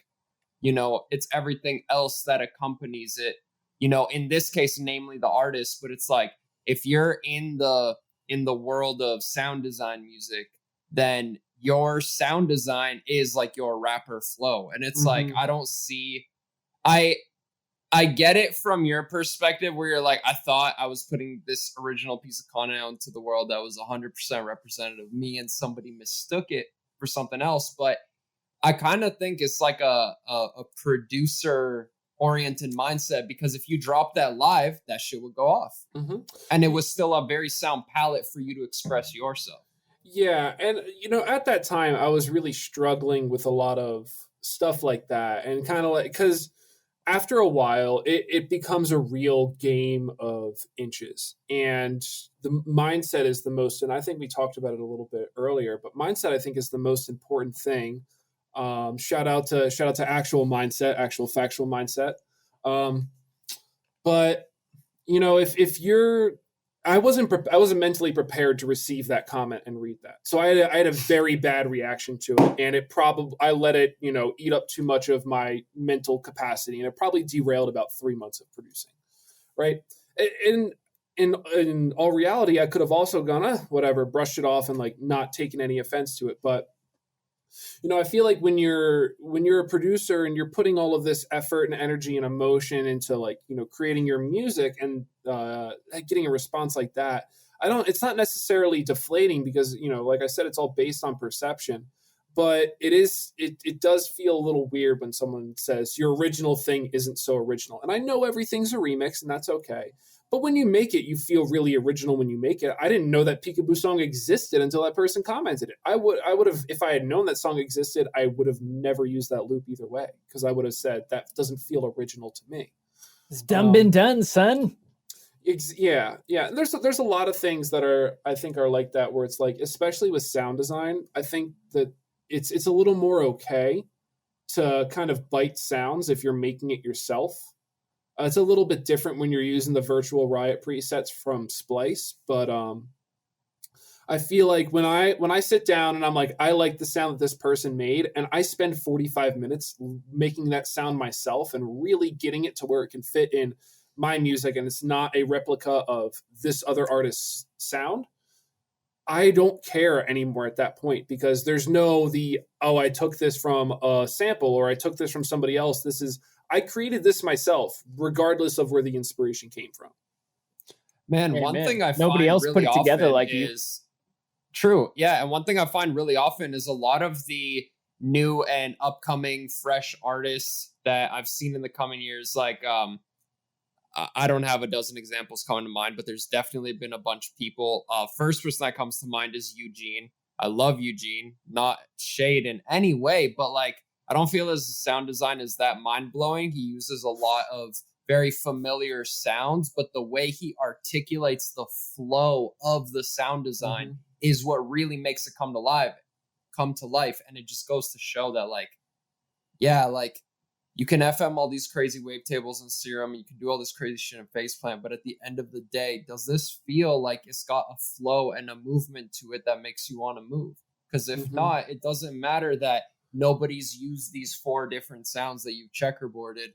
it's everything else that accompanies it. In this case, namely the artist, but it's like if you're in the world of sound design music, then your sound design is like your rapper flow. And it's like, I don't see, I get it from your perspective where you're like, I thought I was putting this original piece of content out into the world that was 100% representative of me, and somebody mistook it for something else. But I kind of think it's like a producer oriented mindset, because if you drop that live, that shit would go off. And it was still a very sound palette for you to express yourself. Yeah, and at that time I was really struggling with a lot of stuff like that, and kind of because after a while it becomes a real game of inches, and the mindset is the most, and I think we talked about it a little bit earlier, but mindset I think is the most important thing. Shout out to actual factual mindset. But if you're I wasn't mentally prepared to receive that comment and read that. So I had a very bad reaction to it, and I let it, eat up too much of my mental capacity, and it probably derailed about 3 months of producing. Right. In all reality, I could have also gone, whatever, brushed it off and like not taken any offense to it. But I feel like when you're a producer and you're putting all of this effort and energy and emotion into like, creating your music and getting a response like that, it's not necessarily deflating because, like I said, it's all based on perception, but it does feel a little weird when someone says your original thing isn't so original. And I know everything's a remix and that's okay. But when you make it, you feel really original when you make it. I didn't know that Peekaboo song existed until that person commented it. I would have, if I had known that song existed, I would have never used that loop either way, because I would have said that doesn't feel original to me. It's done been done, son. Yeah. And there's a lot of things that I think are like that, where it's like, especially with sound design, I think that it's a little more okay to kind of bite sounds if you're making it yourself. It's a little bit different when you're using the virtual Riot presets from Splice, but I feel like when I sit down and I'm like, I like the sound that this person made, and I spend 45 minutes making that sound myself and really getting it to where it can fit in my music and it's not a replica of this other artist's sound, I don't care anymore at that point, because there's no I took this from a sample or I took this from somebody else. I created this myself, regardless of where the inspiration came from. Man, one thing I find nobody else really put it together often like you. is true. Yeah, and one thing I find really often is a lot of the new and upcoming fresh artists that I've seen in the coming years, like I don't have a dozen examples coming to mind, but there's definitely been a bunch of people. First person that comes to mind is Eugene. I love Eugene, not shade in any way, but like, I don't feel his sound design is that mind-blowing. He uses a lot of very familiar sounds, but the way he articulates the flow of the sound design is what really makes it come to life. And it just goes to show that, like, yeah, like, you can FM all these crazy wavetables in Serum, you can do all this crazy shit in Faceplant, but at the end of the day, does this feel like it's got a flow and a movement to it that makes you want to move? Because if not, it doesn't matter that nobody's used these 4 different sounds that you've checkerboarded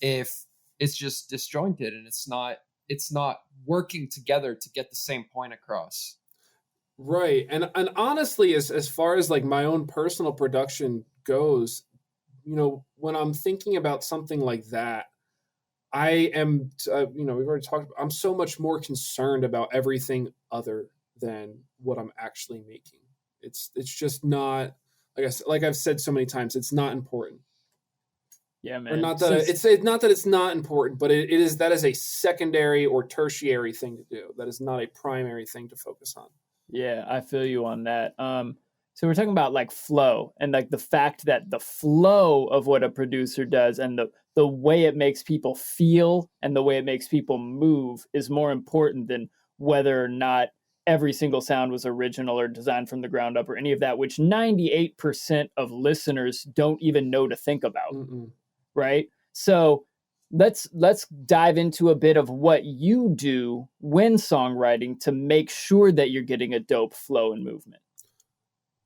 if it's just disjointed and it's not working together to get the same point across. Right. And honestly, as far as like my own personal production goes, when I'm thinking about something like that, I am, we've already talked about, I'm so much more concerned about everything other than what I'm actually making. It's just not, like I've said so many times, it's not important. Yeah, man. Or not that it's not that it's not important, but that is a secondary or tertiary thing to do. That is not a primary thing to focus on. Yeah, I feel you on that. So we're talking about like flow and like the fact that the flow of what a producer does and the way it makes people feel and the way it makes people move is more important than whether or not every single sound was original or designed from the ground up or any of that, which 98% of listeners don't even know to think about. Right? So let's dive into a bit of what you do when songwriting to make sure that you're getting a dope flow and movement.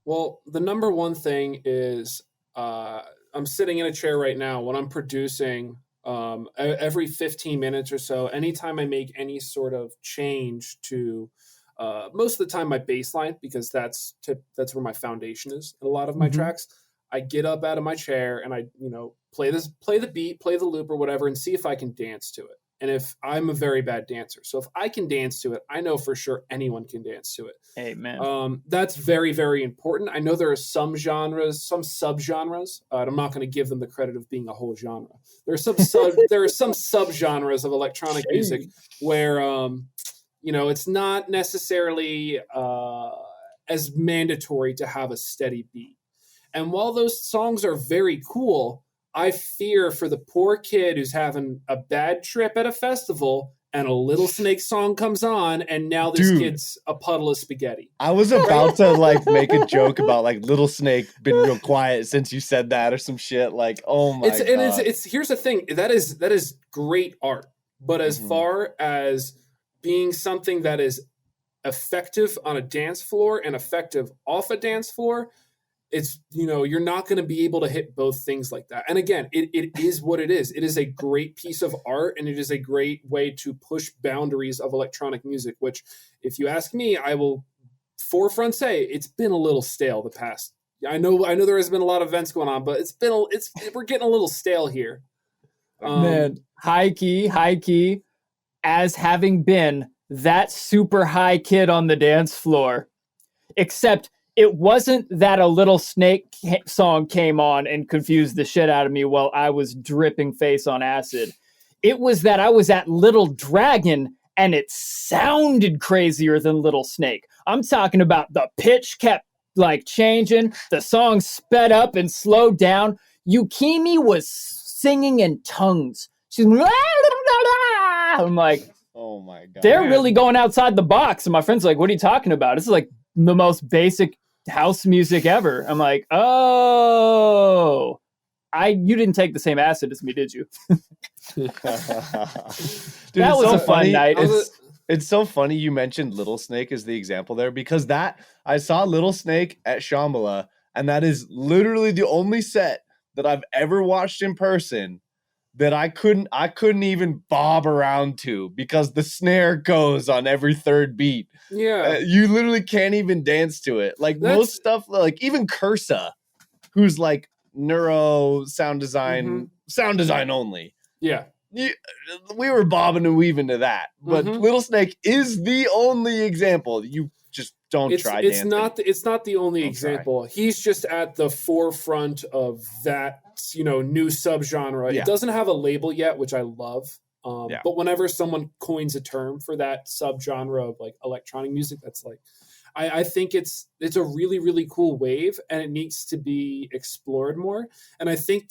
Well, the number one thing is I'm sitting in a chair right now when I'm producing every 15 minutes or so. Anytime I make any sort of change to most of the time my bass line, because that's where my foundation is in a lot of my tracks, I get up out of my chair and I play the beat, play the loop or whatever, and see if I can dance to it. And if I'm a very bad dancer, so if I can dance to it, I know for sure anyone can dance to it. Amen. That's very, very important. I know there are some genres, some subgenres. I'm not going to give them the credit of being a whole genre. There are some subgenres of electronic music where it's not necessarily as mandatory to have a steady beat. And while those songs are very cool, I fear for the poor kid who's having a bad trip at a festival and a Little Snake song comes on and now this kid's a puddle of spaghetti. I was about to like make a joke about like Little Snake been real quiet since you said that or some shit. Like, oh my God. And it's here's the thing, that is great art. But as far as being something that is effective on a dance floor and effective off a dance floor, it's, you're not going to be able to hit both things like that. And again, it is what it is. It is a great piece of art, and it is a great way to push boundaries of electronic music, which, if you ask me, I will forefront say it's been a little stale the past. I know there has been a lot of events going on, but we're getting a little stale here. Man, high key, as having been that super high kid on the dance floor, except it wasn't that a Little Snake song came on and confused the shit out of me while I was dripping face on acid. It was that I was at Little Dragon and it sounded crazier than Little Snake. I'm talking about the pitch kept like changing, the song sped up and slowed down. Yukimi was singing in tongues. She's I'm like, oh my God. They're really going outside the box. And my friend's like, what are you talking about? This is like the most basic house music ever. I'm like, oh, you didn't take the same acid as me, did you? Dude, that was so a fun night. It's so funny you mentioned Little Snake as the example there, because I saw Little Snake at Shambhala, and that is literally the only set that I've ever watched in person that I couldn't even bob around to, because the snare goes on every third beat. Yeah. You literally can't even dance to it. Like most stuff, like even Cursa, who's like neuro sound design only. Yeah. We were bobbing and weaving to that, but Little Snake is the only example. You just don't try dancing. It's not the only example. He's just at the forefront of that, new subgenre. Yeah. It doesn't have a label yet, which I love. But whenever someone coins a term for that subgenre of like electronic music, that's like, I think it's a really, really cool wave, and it needs to be explored more. And I think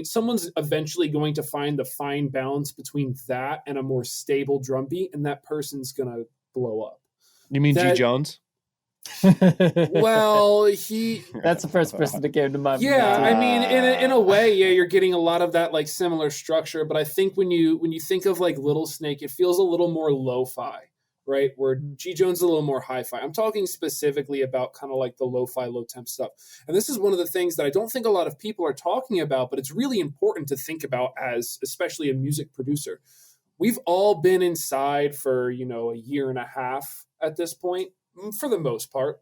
someone's eventually going to find the fine balance between that and a more stable drum beat, and that person's going to blow up. You mean G Jones? Well, that's the first person that came to my mind. Yeah, I mean, in a way, yeah, you're getting a lot of that like similar structure, but I think when you think of like Little Snake, it feels a little more lo-fi, right? Where G Jones is a little more hi-fi. I'm talking specifically about kind of like the lo-fi, low-temp stuff. And this is one of the things that I don't think a lot of people are talking about, but it's really important to think about as especially a music producer. We've all been inside for, a year and a half at this point, for the most part.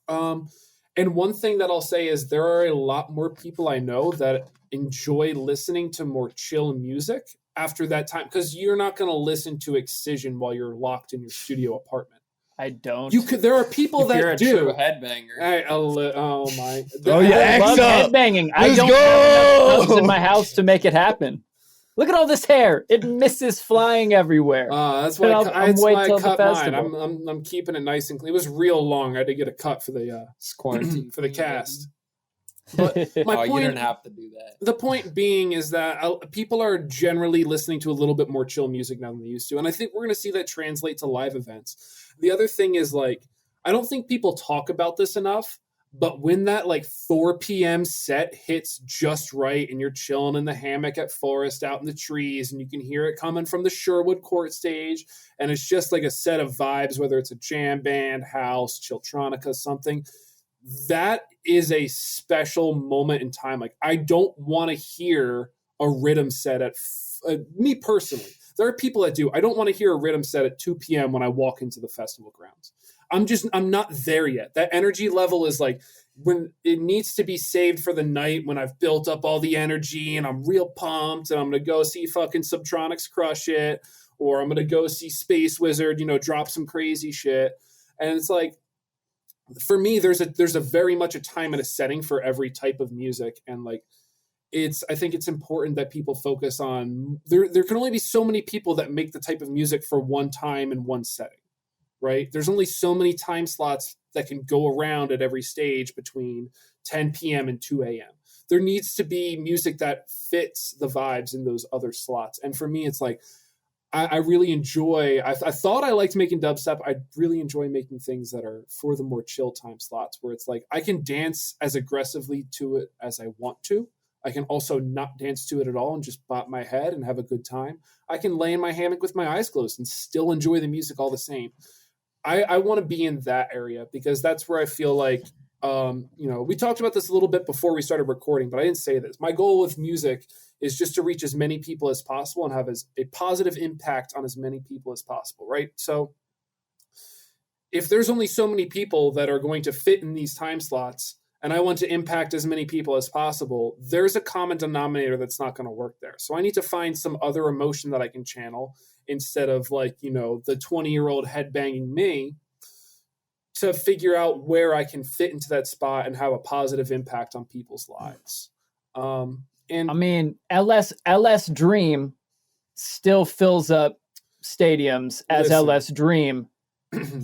And one thing that I'll say is there are a lot more people I know that enjoy listening to more chill music after that time, because you're not going to listen to Excision while you're locked in your studio apartment. I don't. There are people that you're a do. True headbanger. Oh my. Oh yeah, I love headbanging. I don't have enough clubs in my house to make it happen. Look at all this hair. It misses flying everywhere. That's why I cut mine. I'm keeping it nice and clean. It was real long. I had to get a cut for the quarantine for the cast. But my point, you didn't have to do that. The point being is that people are generally listening to a little bit more chill music now than they used to. And I think we're going to see that translate to live events. The other thing is, like, I don't think people talk about this enough, but when that like 4 p.m. set hits just right and you're chilling in the hammock at Forest out in the trees and you can hear it coming from the Sherwood Court stage, and it's just like a set of vibes, whether it's a jam band, house, chilltronica, something, that is a special moment in time. Like, I don't want to hear a rhythm set at me personally. There are people that do. I don't want to hear a rhythm set at 2 p.m. when I walk into the festival grounds. I'm not there yet. That energy level is like when it needs to be saved for the night, when I've built up all the energy and I'm real pumped and I'm going to go see fucking Subtronics crush it, or I'm going to go see Space Wizard, drop some crazy shit. And it's like, for me, there's a very much a time and a setting for every type of music. And like, I think it's important that people focus on, there can only be so many people that make the type of music for one time and one setting. Right? There's only so many time slots that can go around at every stage between 10 p.m. and 2 a.m. There needs to be music that fits the vibes in those other slots. And for me, it's like, I really enjoy, I thought I liked making dubstep. I really enjoy making things that are for the more chill time slots, where it's like, I can dance as aggressively to it as I want to. I can also not dance to it at all and just bop my head and have a good time. I can lay in my hammock with my eyes closed and still enjoy the music all the same. I want to be in that area because that's where I feel like, we talked about this a little bit before we started recording, but I didn't say this. My goal with music is just to reach as many people as possible and have a positive impact on as many people as possible, right? So if there's only so many people that are going to fit in these time slots and I want to impact as many people as possible, there's a common denominator that's not going to work there. So I need to find some other emotion that I can channel instead of the 20-year-old headbanging me, to figure out where I can fit into that spot and have a positive impact on people's lives. And I mean, LS Dream still fills up stadiums as LS Dream.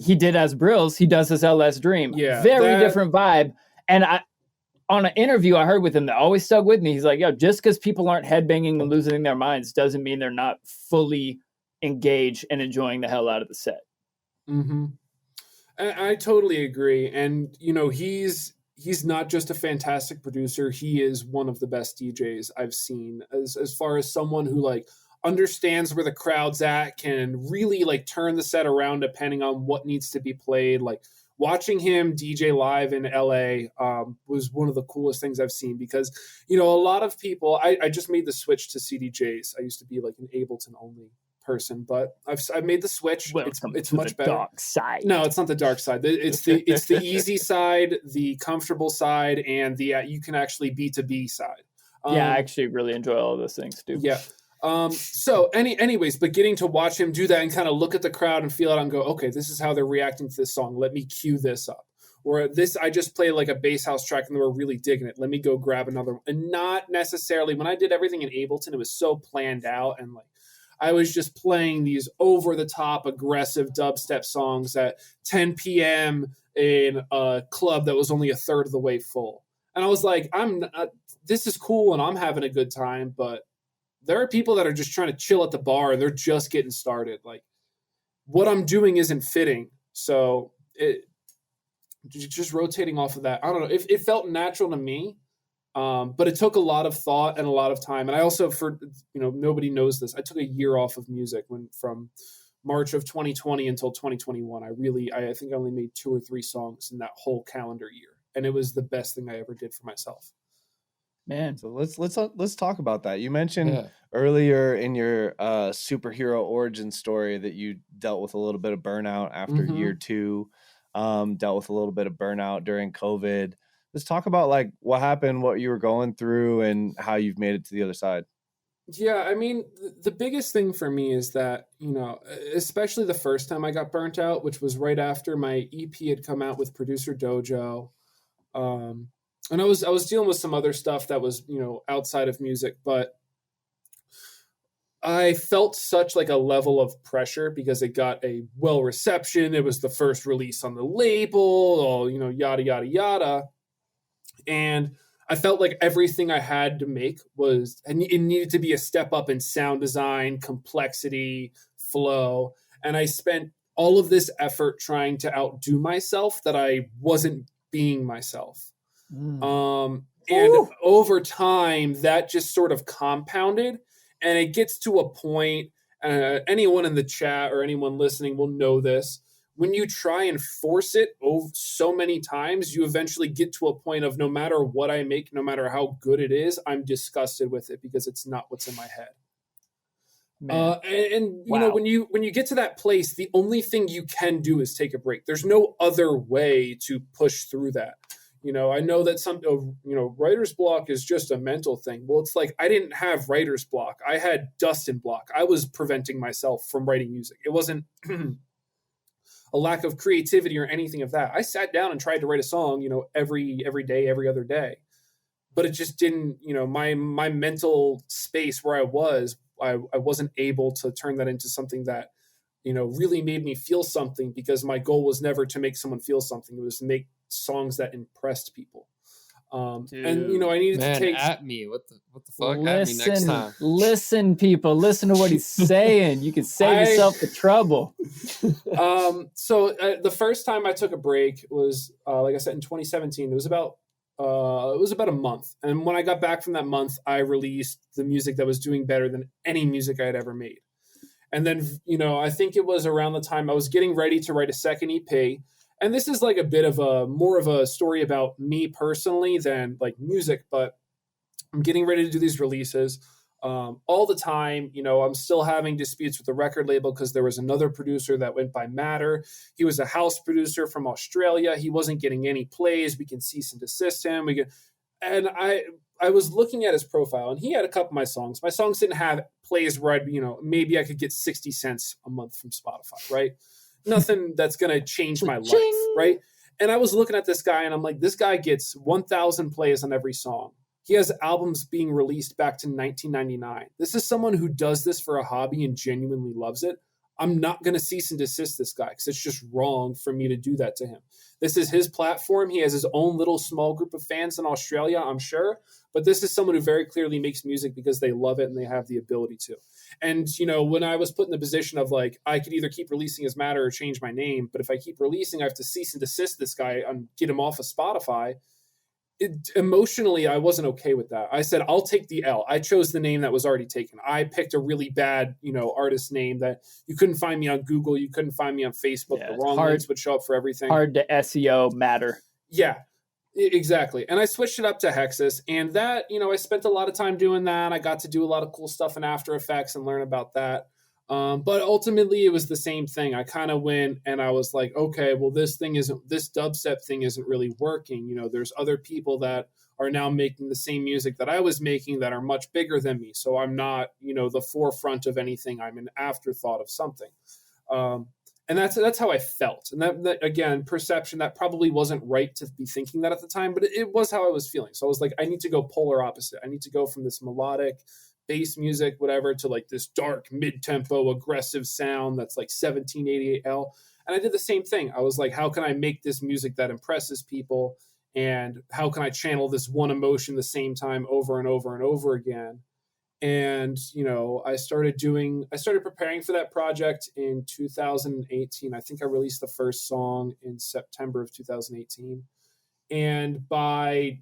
He did as Brills, he does as LS Dream. Yeah, very different vibe. And on an interview I heard with him that always stuck with me, he's like, yo, just because people aren't headbanging and losing their minds doesn't mean they're not fully engaged and enjoying the hell out of the set. Mm-hmm. I totally agree. And, he's not just a fantastic producer. He is one of the best DJs I've seen as far as someone who understands where the crowd's at, can really turn the set around depending on what needs to be played. Watching him DJ live in LA was one of the coolest things I've seen because, a lot of people, I just made the switch to CDJs. I used to be an Ableton only person, but I've made the switch. It's much better. Dark side. No, it's not the dark side. It's the easy side, the comfortable side, and the you can actually B2B side. I actually really enjoy all of those things too. Yeah. Anyways, but getting to watch him do that and kind of look at the crowd and feel it out and go, okay, this is how they're reacting to this song. Let me cue this up. Or I just played a bass house track and they were really digging it. Let me go grab another one. And not necessarily, when I did everything in Ableton, it was so planned out and I was just playing these over-the-top aggressive dubstep songs at 10 p.m. in a club that was only a third of the way full. And I was like, this is cool and I'm having a good time, but there are people that are just trying to chill at the bar and they're just getting started. What I'm doing isn't fitting. So just rotating off of that. I don't know. It felt natural to me. But it took a lot of thought and a lot of time. And I also, nobody knows this, I took a year off of music from March of 2020 until 2021. I think I only made 2 or 3 songs in that whole calendar year. And it was the best thing I ever did for myself. Man. So let's talk about that. You mentioned earlier in your superhero origin story that you dealt with a little bit of burnout after year 2, dealt with a little bit of burnout during COVID. Let's talk about what happened, what you were going through, and how you've made it to the other side. Yeah, I mean, the biggest thing for me is that, especially the first time I got burnt out, which was right after my EP had come out with Producer Dojo. And I was dealing with some other stuff that was, outside of music, but I felt such a level of pressure because it got a well reception. It was the first release on the label, all, yada, yada, yada. And I felt like everything I had to make it needed to be a step up in sound design, complexity, flow. And I spent all of this effort trying to outdo myself that I wasn't being myself. And over time, that just sort of compounded. And it gets to a point, anyone in the chat or anyone listening will know this. When you try and force it so many times, you eventually get to a point of no matter what I make, no matter how good it is, I'm disgusted with it because it's not what's in my head. When you get to that place, the only thing you can do is take a break. There's no other way to push through that. I know that writer's block is just a mental thing. Well, it's I didn't have writer's block. I had Dustin block. I was preventing myself from writing music. It wasn't a lack of creativity or anything of that. I sat down and tried to write a song, every day, every other day, but it just didn't, my mental space where I wasn't able to turn that into something that, really made me feel something, because my goal was never to make someone feel something. It was to make songs that impressed people. I needed to take at me. What the fuck? At me next time. Listen, people, listen to what he's saying. You can save yourself the trouble. So the first time I took a break was, like I said, in 2017. It was about it was about a month. And when I got back from that month, I released the music that was doing better than any music I had ever made. And then, you know, I think it was around the time I was getting ready to write a second EP. And this is like a bit of a more of a story about me personally than like music, but I'm getting ready to do these releases all the time. You know, I'm still having disputes with the record label because there was another producer that went by Matter. He was a house producer from Australia. He wasn't getting any plays. We can cease and desist him. And I was looking at his profile, and he had a couple of my songs. My songs didn't have plays where I'd, you know, maybe I could get 60 cents a month from Spotify, right? Nothing that's going to change my life, right? And I was looking at this guy, and I'm like, this guy gets 1,000 plays on every song. He has albums being released back to 1999. This is someone who does this for a hobby and genuinely loves it. I'm not going to cease and desist this guy because it's just wrong for me to do that to him. This is his platform. He has his own little small group of fans in Australia, I'm sure. But this is someone who very clearly makes music because they love it and they have the ability to. And, you know, when I was put in the position of like, I could either keep releasing as Matter or change my name. But if I keep releasing, I have to cease and desist this guy and get him off of Spotify. Emotionally, I wasn't okay with that. I said, I'll take the L. I chose the name that was already taken. I picked a really bad, you know, artist name that you couldn't find me on Google. You couldn't find me on Facebook. The wrong links would show up for everything. Hard to SEO Matter. Yeah, exactly. And I switched it up to Hexis. And that, you know, I spent a lot of time doing that. I got to do a lot of cool stuff in After Effects and learn about that. But ultimately it was the same thing. I kind of went and I was like, okay, well, this dubstep thing isn't really working. You know, there's other people that are now making the same music that I was making that are much bigger than me. So I'm not, you know, the forefront of anything. I'm an afterthought of something. And that's how I felt. And that again, perception, that probably wasn't right to be thinking that at the time, but it was how I was feeling. So I was like, I need to go polar opposite. I need to go from this melodic bass music, whatever, to like this dark mid-tempo aggressive sound that's like 1788L. And I did the same thing. I was like, how can I make this music that impresses people? And how can I channel this one emotion the same time over and over and over again? And, you know, I started preparing for that project in 2018. I think I released the first song in September of 2018. And by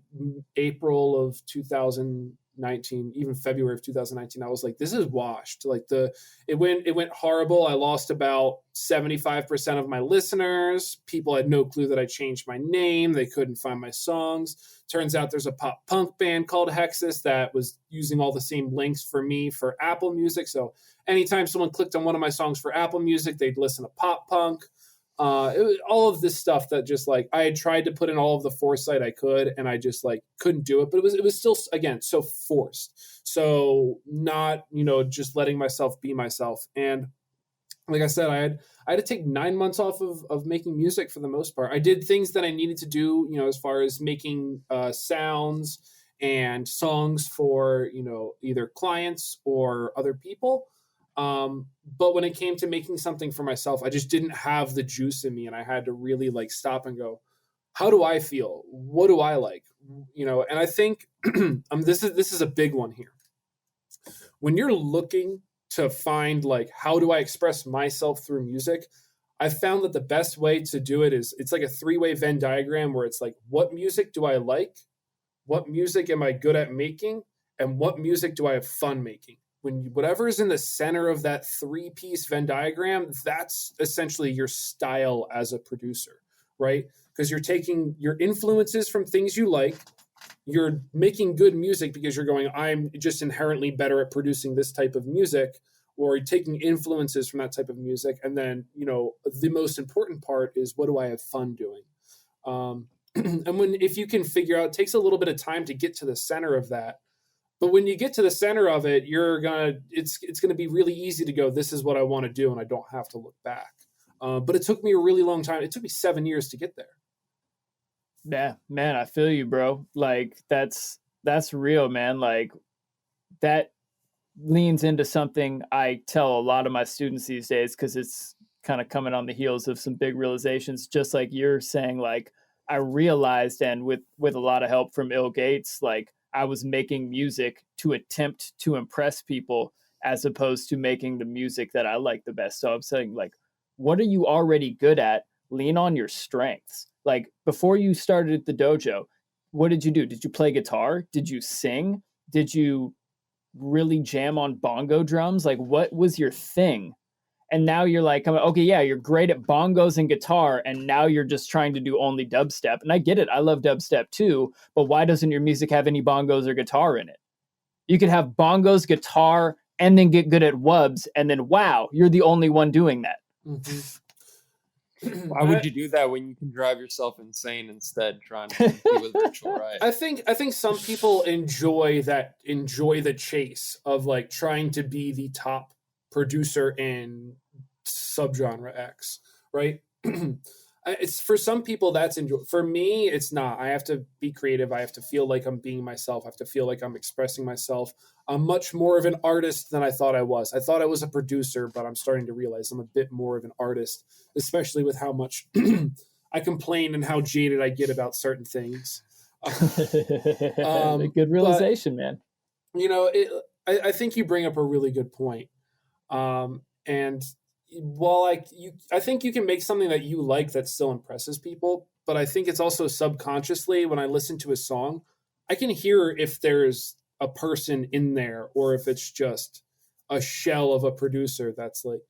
April of 2019, even February of 2019, I was like, this is washed. Like it went horrible. I lost about 75% of my listeners. People had no clue that I changed my name. They couldn't find my songs. Turns out there's a pop punk band called Hexis that was using all the same links for me for Apple Music. So anytime someone clicked on one of my songs for Apple Music, they'd listen to pop punk. It was all of this stuff that just like I had tried to put in all of the foresight I could, and I just like couldn't do it. But it was still, again, so forced. So not, you know, just letting myself be myself. And like I said, I had to take 9 months off of making music for the most part. I did things that I needed to do, you know, as far as making sounds and songs for, you know, either clients or other people. But when it came to making something for myself, I just didn't have the juice in me, and I had to really like stop and go, how do I feel? What do I like? You know, and I think this is a big one here. When you're looking to find like, how do I express myself through music? I found that the best way to do it is it's like a 3-way Venn diagram where it's like, what music do I like? What music am I good at making? And what music do I have fun making? Whatever is in the center of that 3-piece Venn diagram, that's essentially your style as a producer, right? Because you're taking your influences from things you like, you're making good music because you're going, I'm just inherently better at producing this type of music, or you're taking influences from that type of music. And then, you know, the most important part is, what do I have fun doing? And if you can figure out, it takes a little bit of time to get to the center of that. But when you get to the center of it, it's gonna be really easy to go, this is what I want to do, and I don't have to look back. But it took me a really long time. It took me 7 years to get there. Yeah, man, I feel you, bro. Like that's real, man. Like that leans into something I tell a lot of my students these days, because it's kind of coming on the heels of some big realizations, just like you're saying. Like I realized, and with a lot of help from Ill Gates, like I was making music to attempt to impress people as opposed to making the music that I like the best. So I'm saying, like, what are you already good at? Lean on your strengths. Like before you started at the dojo, what did you do? Did you play guitar? Did you sing? Did you really jam on bongo drums? Like, what was your thing? And now you're like, okay, yeah, you're great at bongos and guitar, and now you're just trying to do only dubstep. And I get it. I love dubstep too, but why doesn't your music have any bongos or guitar in it? You could have bongos, guitar, and then get good at wubs, and then wow, you're the only one doing that. Why would you do that when you can drive yourself insane instead trying to compete with virtual right? I think some people enjoy the chase of like trying to be the top producer in subgenre X, right? It's for some people that's enjoy. For me, it's not. I have to be creative. I have to feel like I'm being myself. I have to feel like I'm expressing myself. I'm much more of an artist than I thought I was. I thought I was a producer, but I'm starting to realize I'm a bit more of an artist, especially with how much I complain and how jaded I get about certain things. Good realization, man. You know, I think you bring up a really good point. And while I think you can make something that you like that still impresses people, but I think it's also subconsciously when I listen to a song, I can hear if there's a person in there or if it's just a shell of a producer that's like,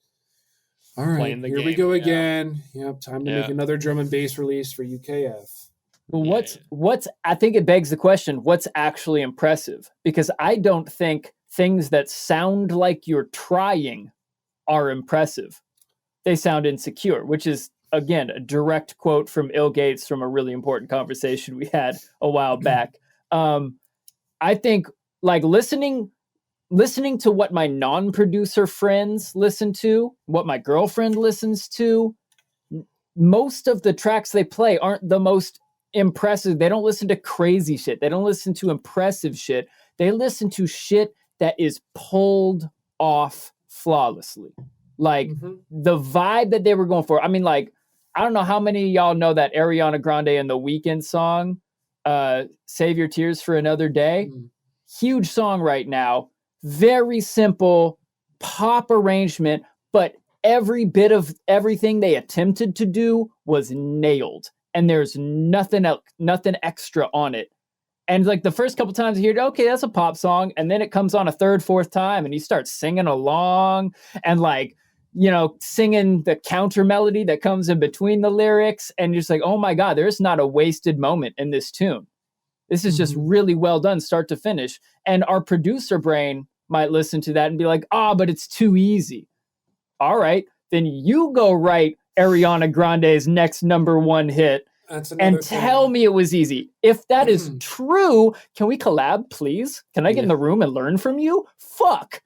all right, here we go again. Yep, time to make another drum and bass release for UKF. Well, what's I think it begs the question, what's actually impressive? Because I don't think things that sound like you're trying are impressive. They sound insecure, which is, again, a direct quote from Ill Gates from a really important conversation we had a while back. I think like listening to what my non-producer friends listen to, what my girlfriend listens to, most of the tracks they play aren't the most impressive. They don't listen to crazy shit. They don't listen to impressive shit. They listen to shit that is pulled off flawlessly. Like the vibe that they were going for. I mean, like, I don't know how many of y'all know that Ariana Grande and The Weeknd song, Save Your Tears for Another Day. Huge song right now. Very simple pop arrangement, but every bit of everything they attempted to do was nailed. And there's nothing else, nothing extra on it. And like the first couple times you hear, okay, that's a pop song. And then it comes on a third, fourth time and you start singing along and like, you know, singing the counter melody that comes in between the lyrics. And you're just like, oh my God, there's not a wasted moment in this tune. This is just really well done, start to finish. And our producer brain might listen to that and be like, but it's too easy. All right, then you go write Ariana Grande's next #1 hit and tell me it was easy. If that is true, can we collab, please? Can I get in the room and learn from you? Fuck.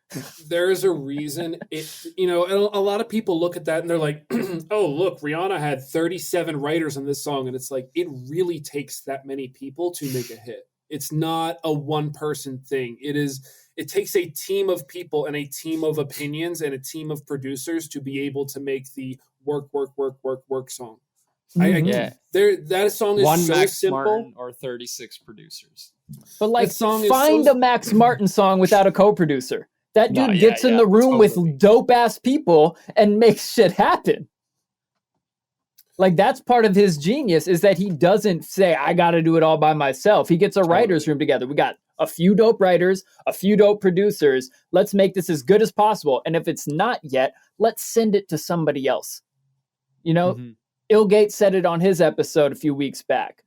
There is a reason and a lot of people look at that and they're like, oh, look, Rihanna had 37 writers on this song. And it's like, it really takes that many people to make a hit. It's not a one person thing. It takes a team of people and a team of opinions and a team of producers to be able to make the work song. That song is one so Max simple. Martin or 36 producers. But like, find a Max Martin song without a co-producer. That dude gets in the room with dope ass people and makes shit happen. Like that's part of his genius is that he doesn't say, I got to do it all by myself. He gets a writer's room together. We got a few dope writers, a few dope producers. Let's make this as good as possible. And if it's not yet, let's send it to somebody else. You know, Ill Gates said it on his episode a few weeks back.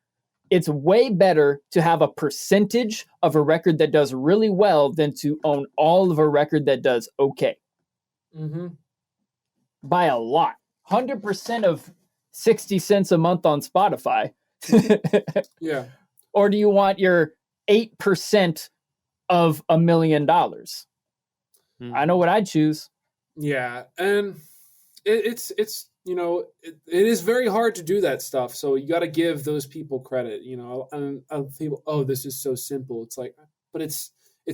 It's way better to have a percentage of a record that does really well than to own all of a record that does okay. By a lot. 100% of 60 cents a month on Spotify. Yeah. Or do you want your 8% of $1 million? I know what I'd choose. Yeah. And it's it is very hard to do that stuff. So you got to give those people credit, and people, this is so simple. It's like, but it's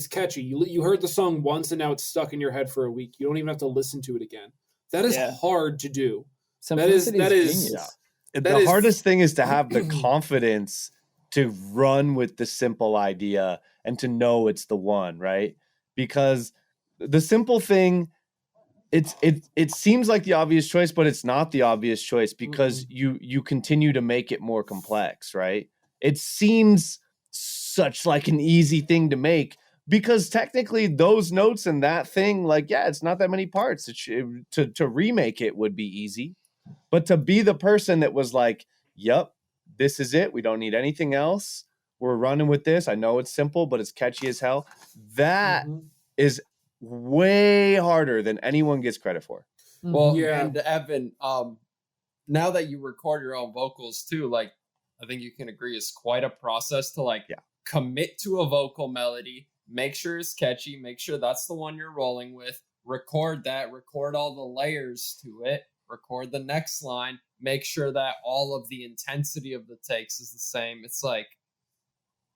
catchy. You heard the song once and now it's stuck in your head for a week. You don't even have to listen to it again. That is hard to do. That is the hardest thing is to have the confidence to run with the simple idea and to know it's the one, right? Because the simple thing, it seems like the obvious choice, but it's not the obvious choice because you continue to make it more complex, right? It seems such like an easy thing to make, because technically those notes and that thing, like, yeah, it's not that many parts. To remake it would be easy, but to be the person that was like, yep, this is it. We don't need anything else. We're running with this. I know it's simple, but it's catchy as hell. That is way harder than anyone gets credit for. Well, and Evan, now that you record your own vocals too, like, I think you can agree it's quite a process to like commit to a vocal melody, make sure it's catchy, make sure that's the one you're rolling with, record that, record all the layers to it, record the next line, make sure that all of the intensity of the takes is the same. It's like,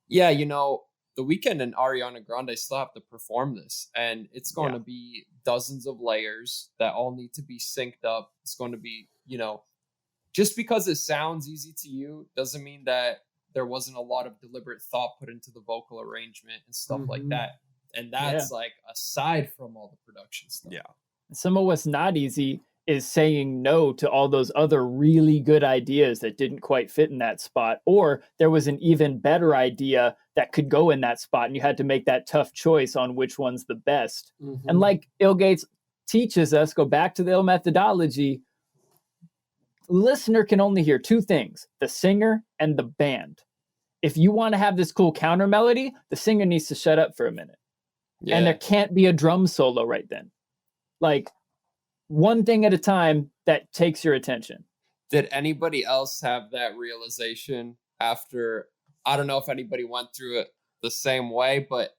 yeah, you know, The Weeknd and Ariana Grande still have to perform this, and it's going to be dozens of layers that all need to be synced up. It's going to be, you know, just because it sounds easy to you doesn't mean that there wasn't a lot of deliberate thought put into the vocal arrangement and stuff like that. And that's like aside from all the production stuff. Yeah. Some of what's not easy is saying no to all those other really good ideas that didn't quite fit in that spot, or there was an even better idea that could go in that spot and you had to make that tough choice on which one's the best. And like Ill Gates teaches us, go back to the Ill methodology, listener can only hear two things, the singer and the band. If you want to have this cool counter melody, the singer needs to shut up for a minute. And there can't be a drum solo right then. Like, one thing at a time that takes your attention. Did anybody else have that realization after, I don't know if anybody went through it the same way, but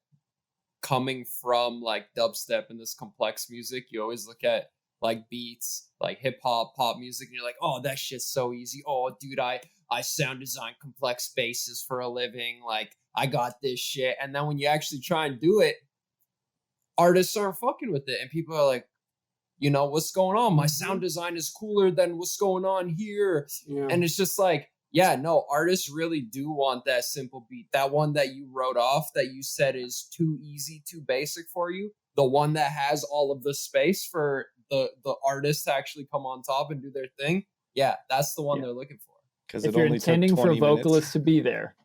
coming from like dubstep and this complex music, you always look at like beats, like hip hop, pop music, and you're like, oh, that shit's so easy. Oh, dude, I sound design complex basses for a living. Like, I got this shit. And then when you actually try and do it, artists aren't fucking with it. And people are like, you know, what's going on? My sound design is cooler than what's going on here. Yeah. And it's just like, yeah, no, artists really do want that simple beat. That one that you wrote off that you said is too easy, too basic for you. The one that has all of the space for the artist to actually come on top and do their thing. Yeah, that's the one they're looking for. Because if you're intending for vocalists to be there,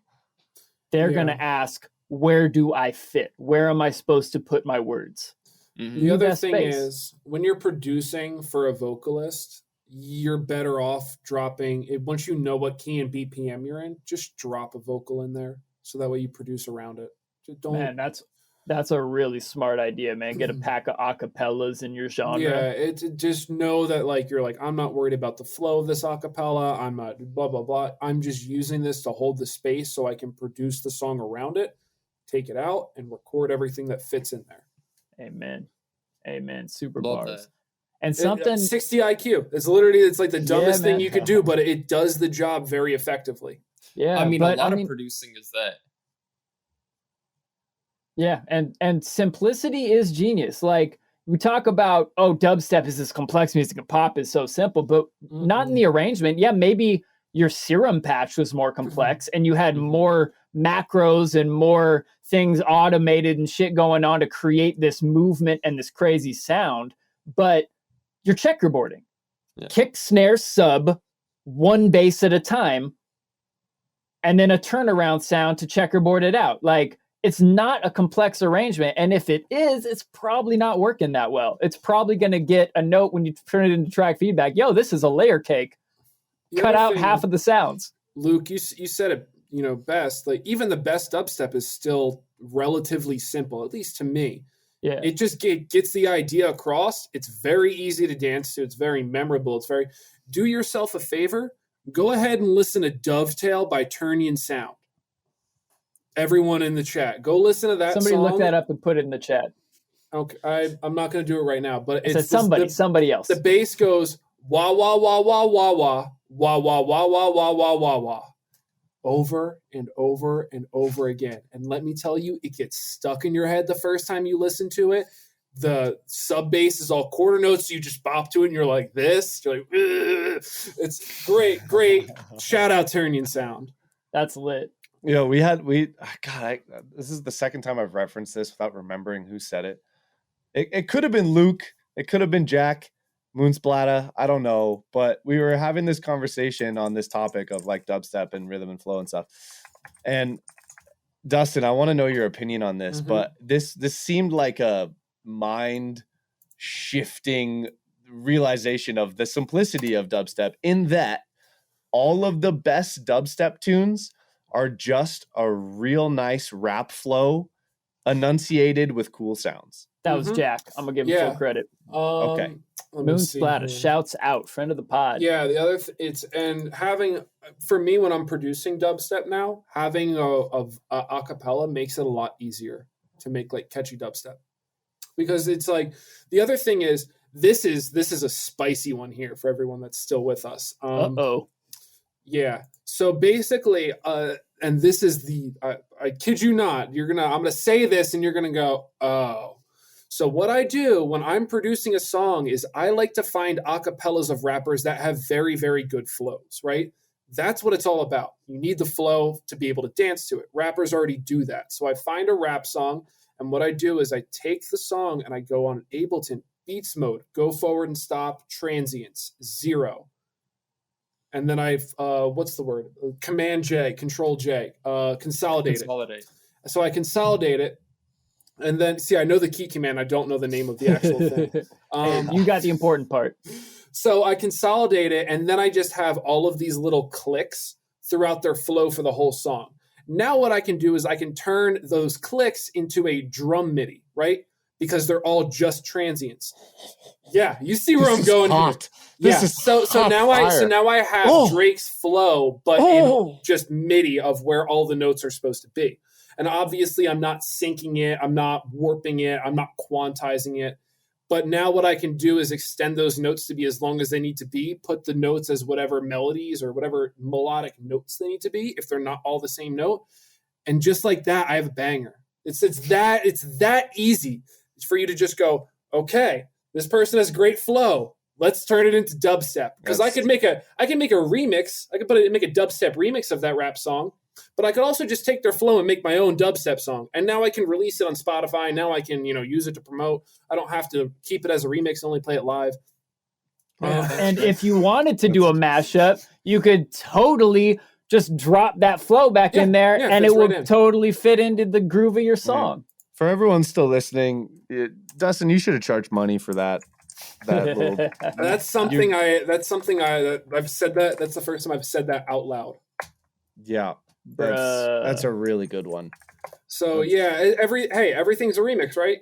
they're going to ask, where do I fit? Where am I supposed to put my words? The other thing is, when you're producing for a vocalist, you're better off dropping it. Once you know what key and BPM you're in, just drop a vocal in there. So that way you produce around it. Just don't. Man, that's a really smart idea, man. Get a pack of acapellas in your genre. Yeah, just know that like you're like, I'm not worried about the flow of this acapella. I'm not blah, blah, blah. I'm just using this to hold the space so I can produce the song around it, take it out, and record everything that fits in there. Amen. Super Love bars. that. And something 60 IQ. It's like the dumbest thing you could do, but it does the job very effectively. Yeah. I mean, a lot of producing is that. Yeah, and simplicity is genius. Like, we talk about, dubstep is this complex music and pop is so simple, but not in the arrangement. Yeah, maybe your Serum Patch was more complex and you had more macros and more things automated and shit going on to create this movement and this crazy sound, but you're checkerboarding. Kick, snare, sub, one bass at a time, and then a turnaround sound to checkerboard it out. Like, it's not a complex arrangement, and if it is, it's probably not working that well. It's probably going to get a note when you turn it into track feedback. Yo, this is a layer cake. Cut out half of the sounds. Luke, you said it, best. Like, even the best dubstep is still relatively simple, at least to me. Yeah, it just gets the idea across. It's very easy to dance to. It's very memorable. Do yourself a favor. Go ahead and listen to Dovetail by Turnian Sound. Everyone in the chat, go listen to that. Somebody song. Look that up and put it in the chat. Okay, I'm not going to do it right now, but it's somebody else. The bass goes wah wah wah wah wah wah wah wah wah wah wah wah wah wah over and over and over again. And let me tell you, it gets stuck in your head the first time you listen to it. The sub bass is all quarter notes, so you just bop to it and you're like this. You're like, ugh. It's great. Shout out Turnian Sound. That's lit. This is the second time I've referenced this without remembering who said it. It could have been Luke. It could have been Jack Moonsplatter. I don't know. But we were having this conversation on this topic of like dubstep and rhythm and flow and stuff. And Dustin, I want to know your opinion on this, but this seemed like a mind shifting realization of the simplicity of dubstep, in that all of the best dubstep tunes are just a real nice rap flow enunciated with cool sounds. That was Jack. I'm gonna give him full credit. Okay. Moonsplatter shouts out, friend of the pod. Yeah, the other and having, for me, when I'm producing dubstep now, having a acapella makes it a lot easier to make like catchy dubstep, because it's like, the other thing is, this is a spicy one here for everyone that's still with us. Yeah. So basically, and this is I kid you not, I'm gonna say this and you're gonna go, oh. So what I do when I'm producing a song is I like to find acapellas of rappers that have very, very good flows, right? That's what it's all about. You need the flow to be able to dance to it. Rappers already do that. So I find a rap song, and what I do is I take the song and I go on Ableton, beats mode, go forward and stop, transients, 0. And then I've, what's the word? Command J, Control J, consolidate it. So I consolidate it. And then, see, I know the key command. I don't know the name of the actual thing. You got the important part. So I consolidate it, and then I just have all of these little clicks throughout their flow for the whole song. Now what I can do is I can turn those clicks into a drum MIDI, right? Because they're all just transients. Yeah, you see where I'm going here. This is so now I have Drake's flow, but in just MIDI of where all the notes are supposed to be. And obviously, I'm not syncing it, I'm not warping it, I'm not quantizing it. But now what I can do is extend those notes to be as long as they need to be, put the notes as whatever melodies or whatever melodic notes they need to be, if they're not all the same note. And just like that, I have a banger. It's that easy. It's for you to just go, okay, this person has great flow. Let's turn it into dubstep. Because I can make a remix. I could make a dubstep remix of that rap song. But I could also just take their flow and make my own dubstep song. And now I can release it on Spotify. Now I can, use it to promote. I don't have to keep it as a remix and only play it live. And if you wanted to do a mashup, you could totally just drop that flow back in there, and it would totally fit into the groove of your song. For everyone still listening, Dustin, you should have charged money for that. That's something I've said that. That's the first time I've said that out loud. Yeah. That's a really good one. So everything's a remix, right?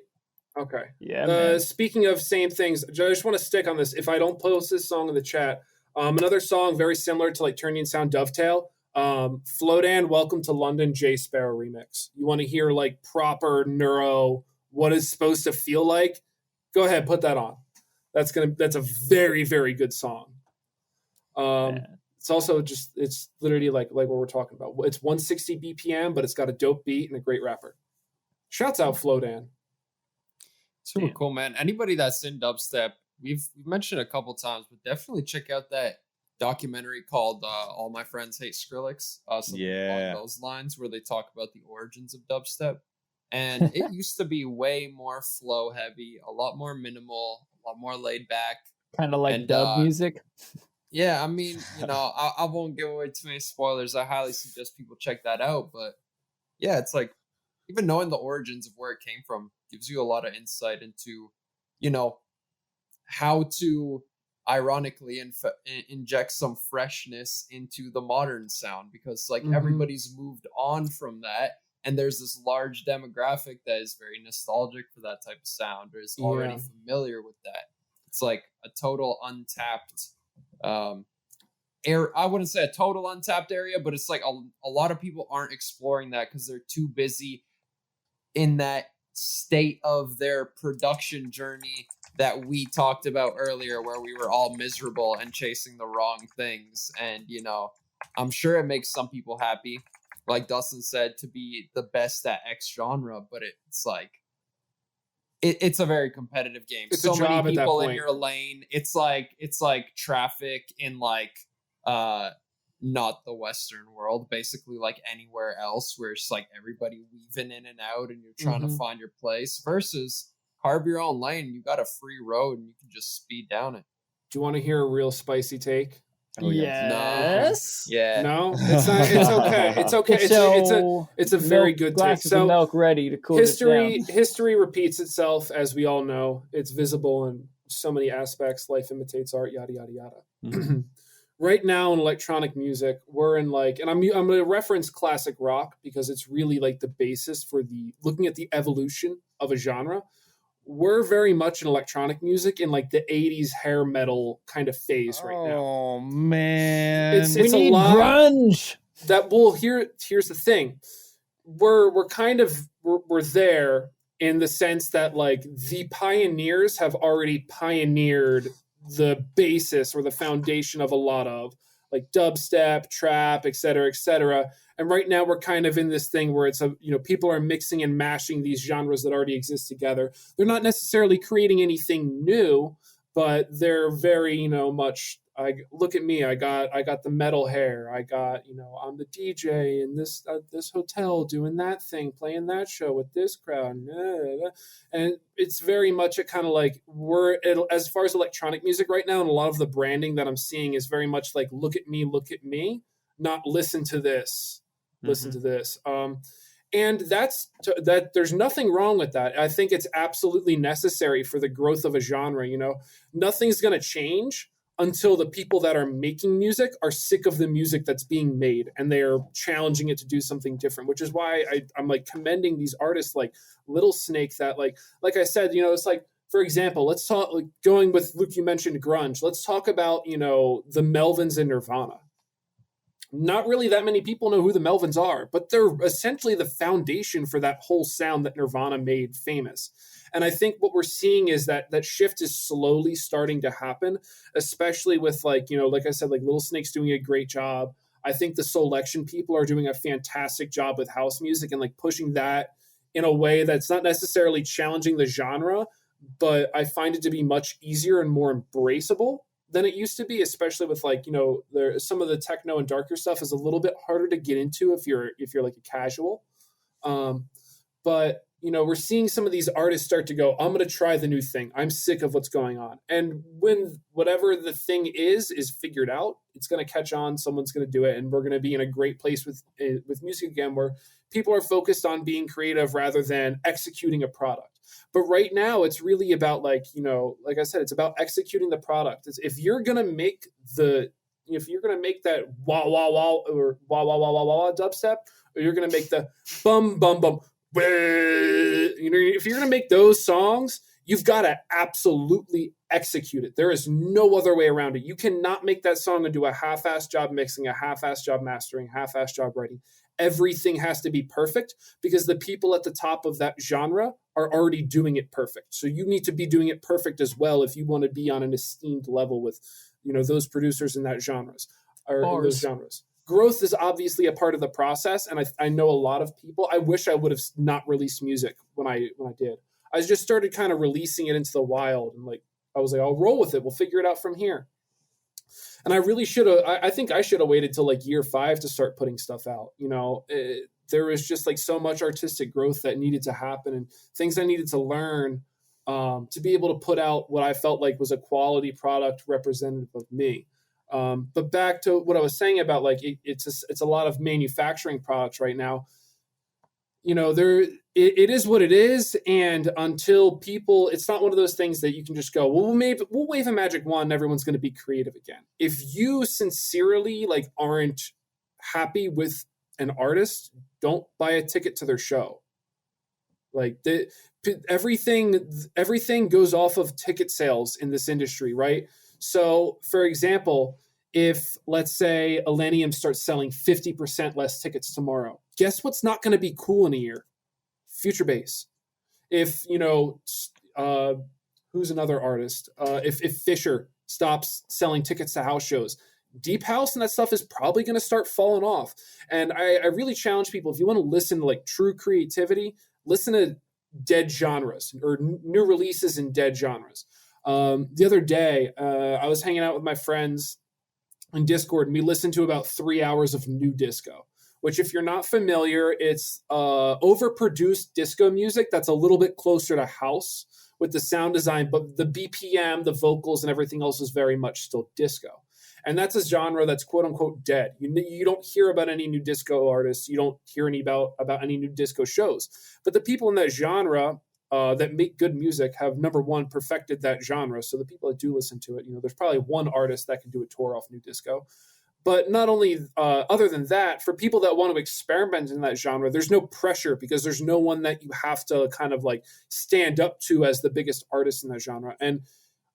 Okay. Yeah. Speaking of same things, I just want to stick on this. If I don't post this song in the chat, another song very similar to like Turning Sound Dovetail, Flodan, Welcome to London, Jay Sparrow remix. You want to hear like proper neuro, what it's supposed to feel like? Go ahead, put that on. That's a very, very good song. It's also it's literally like what we're talking about. It's 160 BPM, but it's got a dope beat and a great rapper. Shouts out Flodan. Super cool, man. Anybody that's in dubstep, we've mentioned a couple times, but definitely check out that documentary called All My Friends Hate Skrillex. Something along those lines, where they talk about the origins of dubstep. And it used to be way more flow heavy, a lot more minimal, a lot more laid back. Kind of like dub music. Yeah, I mean, I won't give away too many spoilers. I highly suggest people check that out. But yeah, it's like, even knowing the origins of where it came from gives you a lot of insight into, how to ironically inject some freshness into the modern sound, because like everybody's moved on from that. And there's this large demographic that is very nostalgic for that type of sound, or is already familiar with that. It's like a total untapped I wouldn't say a total untapped area, but it's like a lot of people aren't exploring that because they're too busy in that state of their production journey that we talked about earlier, where we were all miserable and chasing the wrong things. And, I'm sure it makes some people happy, like Dustin said, to be the best at X genre, but it's like, it's a very competitive game. It's so a job many people at that in point. your lane. It's like traffic in like not the Western world, basically like anywhere else, where it's like everybody weaving in and out and you're trying to find your place, versus carve your own lane. You got a free road and you can just speed down it. Do you want to hear a real spicy take? Oh, yes. Yeah. No, it's not. It's okay. It's okay. It's a very good take. Glasses of milk ready to cool history this down. history repeats itself, as we all know. It's visible in so many aspects. Life imitates art. Yada yada yada. Mhm. Right now in electronic music, we're in like, and I'm going to reference classic rock because it's really like the basis for the looking at the evolution of a genre. We're very much in electronic music in like the 80s hair metal kind of phase right now. Oh man, It's We need a lot grunge. that here's the thing. We're kind of we're there in the sense that like the pioneers have already pioneered the basis or the foundation of a lot of like dubstep, trap, et cetera, and right now we're kind of in this thing where it's people are mixing and mashing these genres that already exist together. They're not necessarily creating anything new, but they're very much. Look at me. I got the metal hair. I got I'm the DJ in this hotel doing that thing, playing that show with this crowd, and it's very much a kind of like as far as electronic music right now, and a lot of the branding that I'm seeing is very much like look at me, not listen to this, listen to this. And that there's nothing wrong with that. I think it's absolutely necessary for the growth of a genre. Nothing's going to change until the people that are making music are sick of the music that's being made and they're challenging it to do something different, which is why I'm like commending these artists like Little Snake that like I said, it's like, for example, let's talk, like, going with Luke, you mentioned grunge. Let's talk about, the Melvins and Nirvana. Not really that many people know who the Melvins are, but they're essentially the foundation for that whole sound that Nirvana made famous. And I think what we're seeing is that shift is slowly starting to happen, especially with like I said, like Little Snake's doing a great job. I think the Selection people are doing a fantastic job with house music and like pushing that in a way that's not necessarily challenging the genre, but I find it to be much easier and more embraceable than it used to be, especially with like, some of the techno and darker stuff is a little bit harder to get into if you're like a casual. But we're seeing some of these artists start to go, I'm going to try the new thing. I'm sick of what's going on. And when whatever the thing is figured out, it's going to catch on. Someone's going to do it. And we're going to be in a great place with music again, where people are focused on being creative rather than executing a product. But right now it's really about like I said, it's about executing the product. If you're going to make that wah, wah, wah, or wah, wah, wah, wah, wah dubstep, or you're going to make the bum, bum, bum, if you're going to make those songs, you've got to absolutely execute it. There is no other way around it. You cannot make that song and do a half-assed job mixing, a half-assed job mastering, half-assed job writing. Everything has to be perfect because the people at the top of that genre are already doing it perfect. So you need to be doing it perfect as well if you want to be on an esteemed level with, those producers in that genres or in those genres. Growth is obviously a part of the process, and I know a lot of people. I wish I would have not released music when I did. I just started kind of releasing it into the wild, and like I was like, I'll roll with it. We'll figure it out from here. And I really should have. I think I should have waited till like year 5 to start putting stuff out. There was just like so much artistic growth that needed to happen, and things I needed to learn to be able to put out what I felt like was a quality product representative of me. But back to what I was saying about like it's a lot of manufacturing products right now. It is what it is, and until people, it's not one of those things that you can just go, well, maybe we'll wave a magic wand and everyone's going to be creative again. If you sincerely like aren't happy with an artist, don't buy a ticket to their show. Like everything goes off of ticket sales in this industry, right? So, for example, if, let's say, Illenium starts selling 50% less tickets tomorrow, guess what's not going to be cool in a year? Future bass. If, who's another artist? If Fisher stops selling tickets to house shows, deep house and that stuff is probably going to start falling off. And I really challenge people, if you want to listen to like true creativity, listen to dead genres or new releases in dead genres. The other day, I was hanging out with my friends in Discord, and we listened to about 3 hours of new disco, which, if you're not familiar, it's overproduced disco music that's a little bit closer to house with the sound design, but the BPM, the vocals, and everything else is very much still disco. And that's a genre that's quote unquote dead. You don't hear about any new disco artists. You don't hear any about any new disco shows. But the people in that genre that make good music have, number one, perfected that genre. So the people that do listen to it, there's probably one artist that can do a tour off new disco. But not only, other than that, for people that want to experiment in that genre, there's no pressure because there's no one that you have to kind of like stand up to as the biggest artist in that genre. And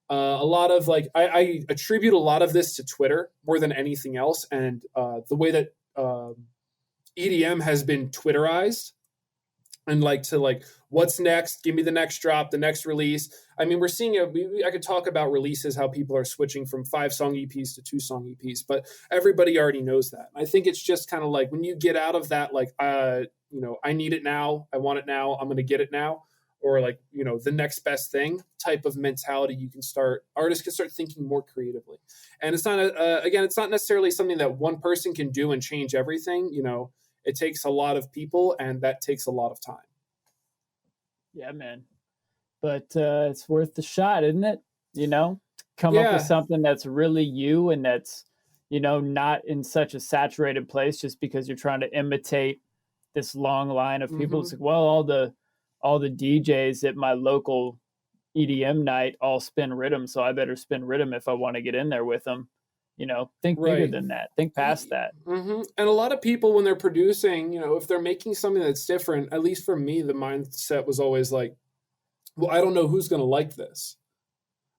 a lot of like, I attribute a lot of this to Twitter more than anything else. And the way that EDM has been Twitterized, and what's next? Give me the next drop, the next release. I mean, we're seeing it. I could talk about releases, how people are switching from 5-song EPs to 2-song EPs, but everybody already knows that. I think it's just kind of like when you get out of that, I need it now. I want it now. I'm going to get it now. Or the next best thing type of mentality, artists can start thinking more creatively. And it's not, it's not necessarily something that one person can do and change everything. It takes a lot of people, and that takes a lot of time. Yeah, man. But it's worth the shot, isn't it? Come up with something that's really you and that's, not in such a saturated place just because you're trying to imitate this long line of people. It's like, well, all the DJs at my local EDM night all spin rhythm, so I better spin rhythm if I want to get in there with them. Think bigger than that. Think past that. And a lot of people, when they're producing, if they're making something that's different, at least for me, the mindset was always like, well, I don't know who's going to like this.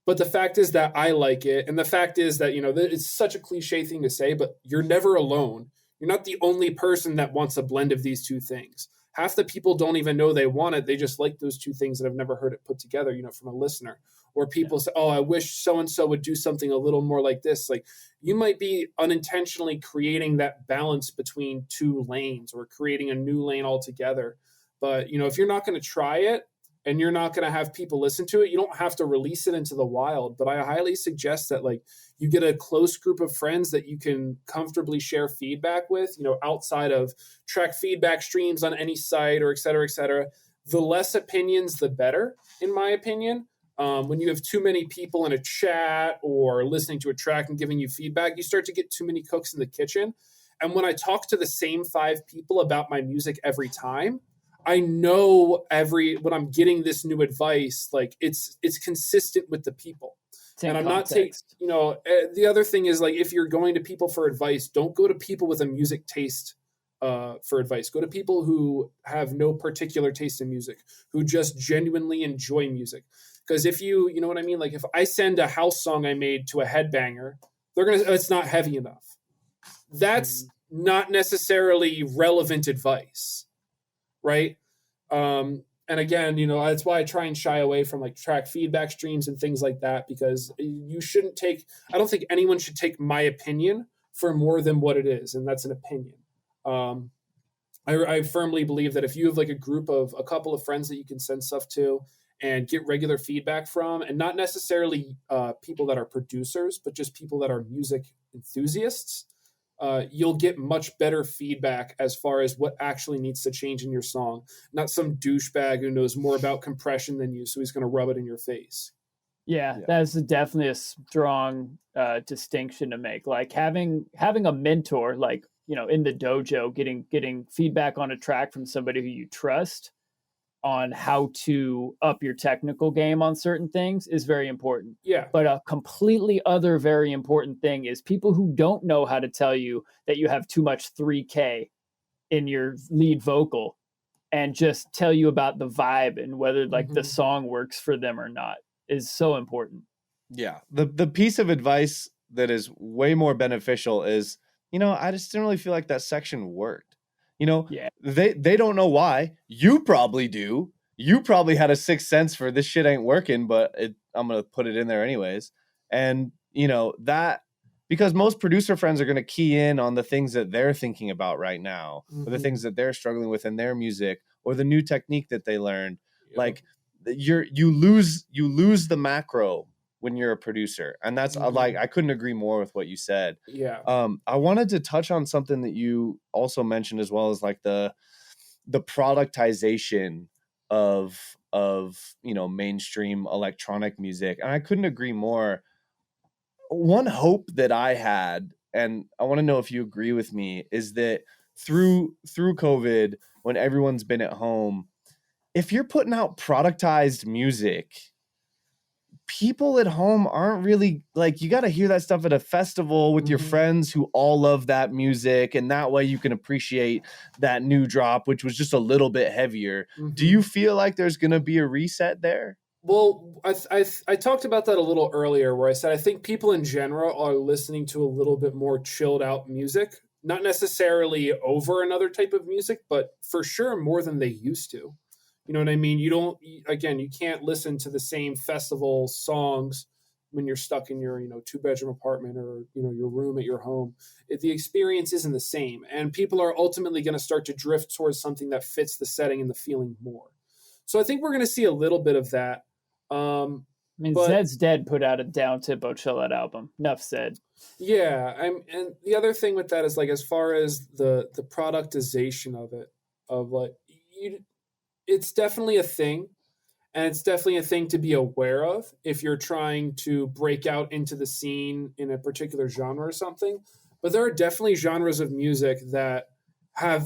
But the fact is that I like it. And the fact is that, it's such a cliche thing to say, but you're never alone. You're not the only person that wants a blend of these two things. Half the people don't even know they want it. They just like those two things that have never heard it put together, from a listener. Or people say, oh, I wish so-and-so would do something a little more like this. Like, you might be unintentionally creating that balance between two lanes or creating a new lane altogether. But, if you're not going to try it and you're not going to have people listen to it, you don't have to release it into the wild. But I highly suggest that, you get a close group of friends that you can comfortably share feedback with, outside of track feedback streams on any site or et cetera, et cetera. The less opinions, the better, in my opinion. When you have too many people in a chat or listening to a track and giving you feedback, you start to get too many cooks in the kitchen. And when I talk to the same 5 people about my music every time, I know when I'm getting this new advice, it's consistent with the people. And I'm not taking, the other thing is, if you're going to people for advice, don't go to people with a music taste for advice. Go to people who have no particular taste in music, who just genuinely enjoy music. Because if you know what I mean? If I send a house song I made to a headbanger, it's not heavy enough. That's not necessarily relevant advice, right? And again, that's why I try and shy away from track feedback streams and things like that, because I don't think anyone should take my opinion for more than what it is. And that's an opinion. I firmly believe that if you have a group of a couple of friends that you can send stuff to and get regular feedback from, and not necessarily people that are producers, but just people that are music enthusiasts, you'll get much better feedback as far as what actually needs to change in your song. Not some douchebag who knows more about compression than you, so he's going to rub it in your face. Yeah, that's definitely a strong distinction to make. Having a mentor, in the dojo, getting feedback on a track from somebody who you trust on how to up your technical game on certain things is very important. Yeah. But a completely other very important thing is people who don't know how to tell you that you have too much 3K in your lead vocal and just tell you about the vibe and whether the song works for them or not is so important. Yeah. The piece of advice that is way more beneficial is, I just didn't really feel like that section worked. They don't know why. You probably do. You probably had a sixth sense for this shit ain't working, but I'm going to put it in there anyways. And, that because most producer friends are going to key in on the things that they're thinking about right now, or the things that they're struggling with in their music, or the new technique that they learned. Yeah. You lose the macro when you're a producer. And that's I couldn't agree more with what you said. Yeah. I wanted to touch on something that you also mentioned, as well as the productization of mainstream electronic music. And I couldn't agree more. one hope that I had, and I want to know if you agree with me, is that through COVID, when everyone's been at home, if you're putting out productized music, people at home aren't really like, you got to hear that stuff at a festival with your friends who all love that music, and that way you can appreciate that new drop, which was just a little bit heavier. Do you feel like there's going to be a reset there? Well, I talked about that a little earlier, where I said I think people in general are listening to a little bit more chilled out music, not necessarily over another type of music, but for sure more than they used to. You know what I mean? You can't listen to the same festival songs when you're stuck in your, 2-bedroom apartment or, your room at your home. The experience isn't the same. And people are ultimately going to start to drift towards something that fits the setting and the feeling more. So I think we're going to see a little bit of that. Zed's Dead put out a down-tempo chill-out album. Enough said. Yeah. And the other thing with that is, like, as far as the productization of it, it's definitely a thing, and it's definitely a thing to be aware of if you're trying to break out into the scene in a particular genre or something. But there are definitely genres of music that have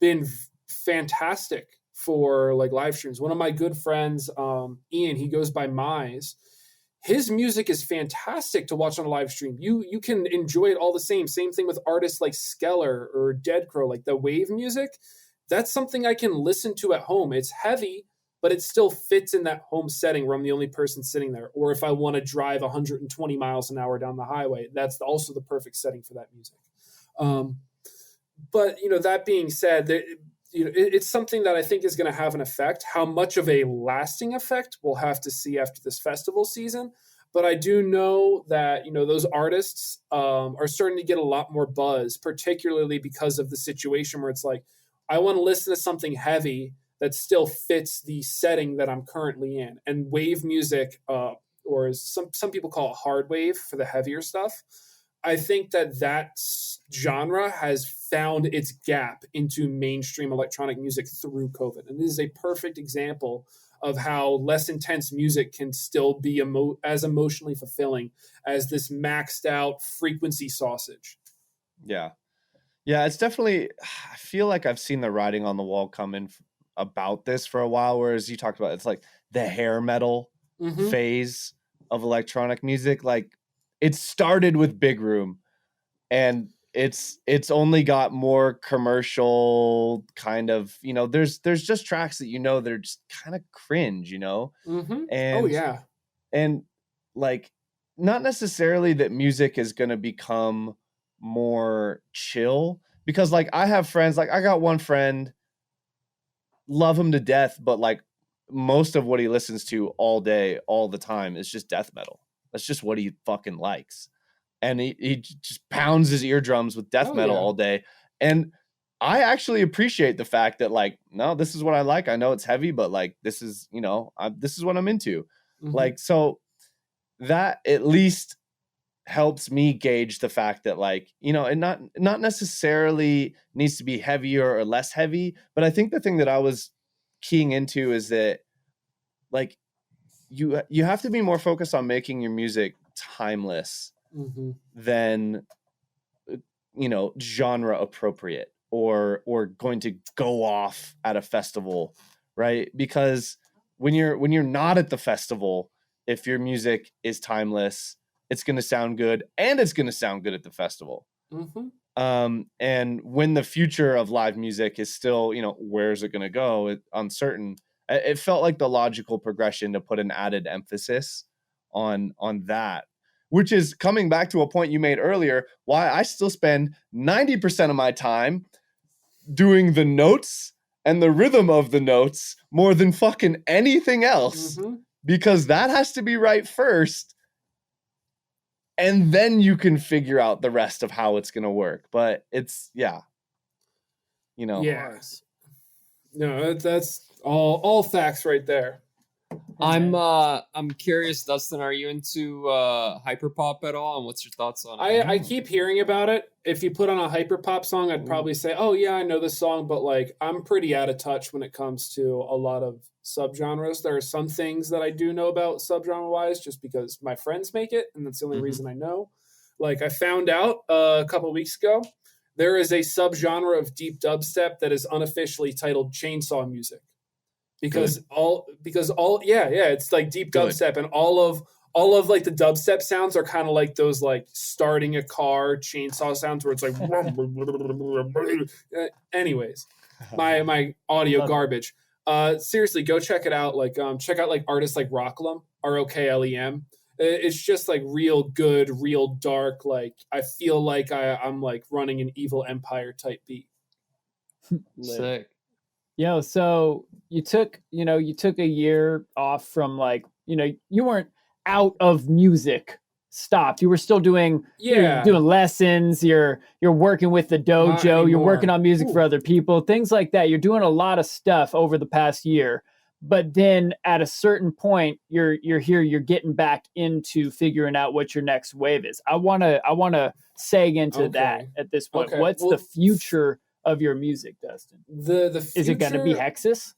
been fantastic for like live streams. One of my good friends, Ian, he goes by Mize. His music is fantastic to watch on a live stream. You can enjoy it all the same. Same thing with artists like Skeller or Dead Crow, like the wave music. That's something I can listen to at home. It's heavy, but it still fits in that home setting where I'm the only person sitting there. Or if I want to drive 120 miles an hour down the highway, that's also the perfect setting for that music. But, that being said, it's something that I think is going to have an effect. How much of a lasting effect, we'll have to see after this festival season. But I do know that, those artists are starting to get a lot more buzz, particularly because of the situation where it's like, I want to listen to something heavy that still fits the setting that I'm currently in. And wave music, or as some people call it hard wave for the heavier stuff, I think that genre has found its gap into mainstream electronic music through COVID. And this is a perfect example of how less intense music can still be as emotionally fulfilling as this maxed out frequency sausage. Yeah. Yeah, it's definitely, I feel like I've seen the writing on the wall come in about this for a while, whereas you talked about, it's like the hair metal phase of electronic music. Like, it started with Big Room, and it's only got more commercial kind of, there's just tracks that they're just kind of cringe, and and like, not necessarily that music is going to become more chill, because like I have friends, like I got one friend, love him to death, but like most of what he listens to all day, all the time is just death metal. That's just what he fucking likes. And he just pounds his eardrums with death metal all day. And I actually appreciate the fact that, like, no, this is what I like. I know it's heavy, but like, this is, this is what I'm into. Like, so that at least helps me gauge the fact that, like, and not necessarily needs to be heavier or less heavy, but I think the thing that I was keying into is that, like, you have to be more focused on making your music timeless than genre appropriate or going to go off at a festival, right? Because when you're not at the festival, if your music is timeless, it's going to sound good, and it's going to sound good at the festival. And when the future of live music is still, where's it going to go? It's uncertain. It felt like the logical progression to put an added emphasis on that, which is coming back to a point you made earlier, why I still spend 90% of my time doing the notes and the rhythm of the notes more than fucking anything else, because that has to be right first. And then you can figure out the rest of how it's going to work. But it's, Yeah. No, that's all facts right there. I'm curious, Dustin, are you into hyperpop at all? And what's your thoughts on it? I keep hearing about it. If you put on a hyperpop song, I'd probably say, oh yeah, I know this song, but like I'm pretty out of touch when it comes to a lot of subgenres. There are some things that I do know about subgenre wise just because my friends make it, and that's the only reason I know. Like I found out a couple weeks ago, there is a subgenre of deep dubstep that is unofficially titled chainsaw music. Because it's like deep dubstep, and all of like the dubstep sounds are kind of like those like starting a car chainsaw sounds where it's like anyways, my audio garbage. Seriously, go check it out. Like check out like artists like Rocklem, ROKLEM. It's just like real good, real dark. Like I feel like I'm like running an evil empire type beat. Sick. Yo, so you took a year off from like, you weren't out of music, stopped. You were still doing you're doing lessons, you're working with the dojo, you're working on music for other people, things like that. You're doing a lot of stuff over the past year. But then at a certain point, you're getting back into figuring out what your next wave is. I wanna seg into that at this point. What's the future of your music, Dustin? The future, is it going to be Hexis?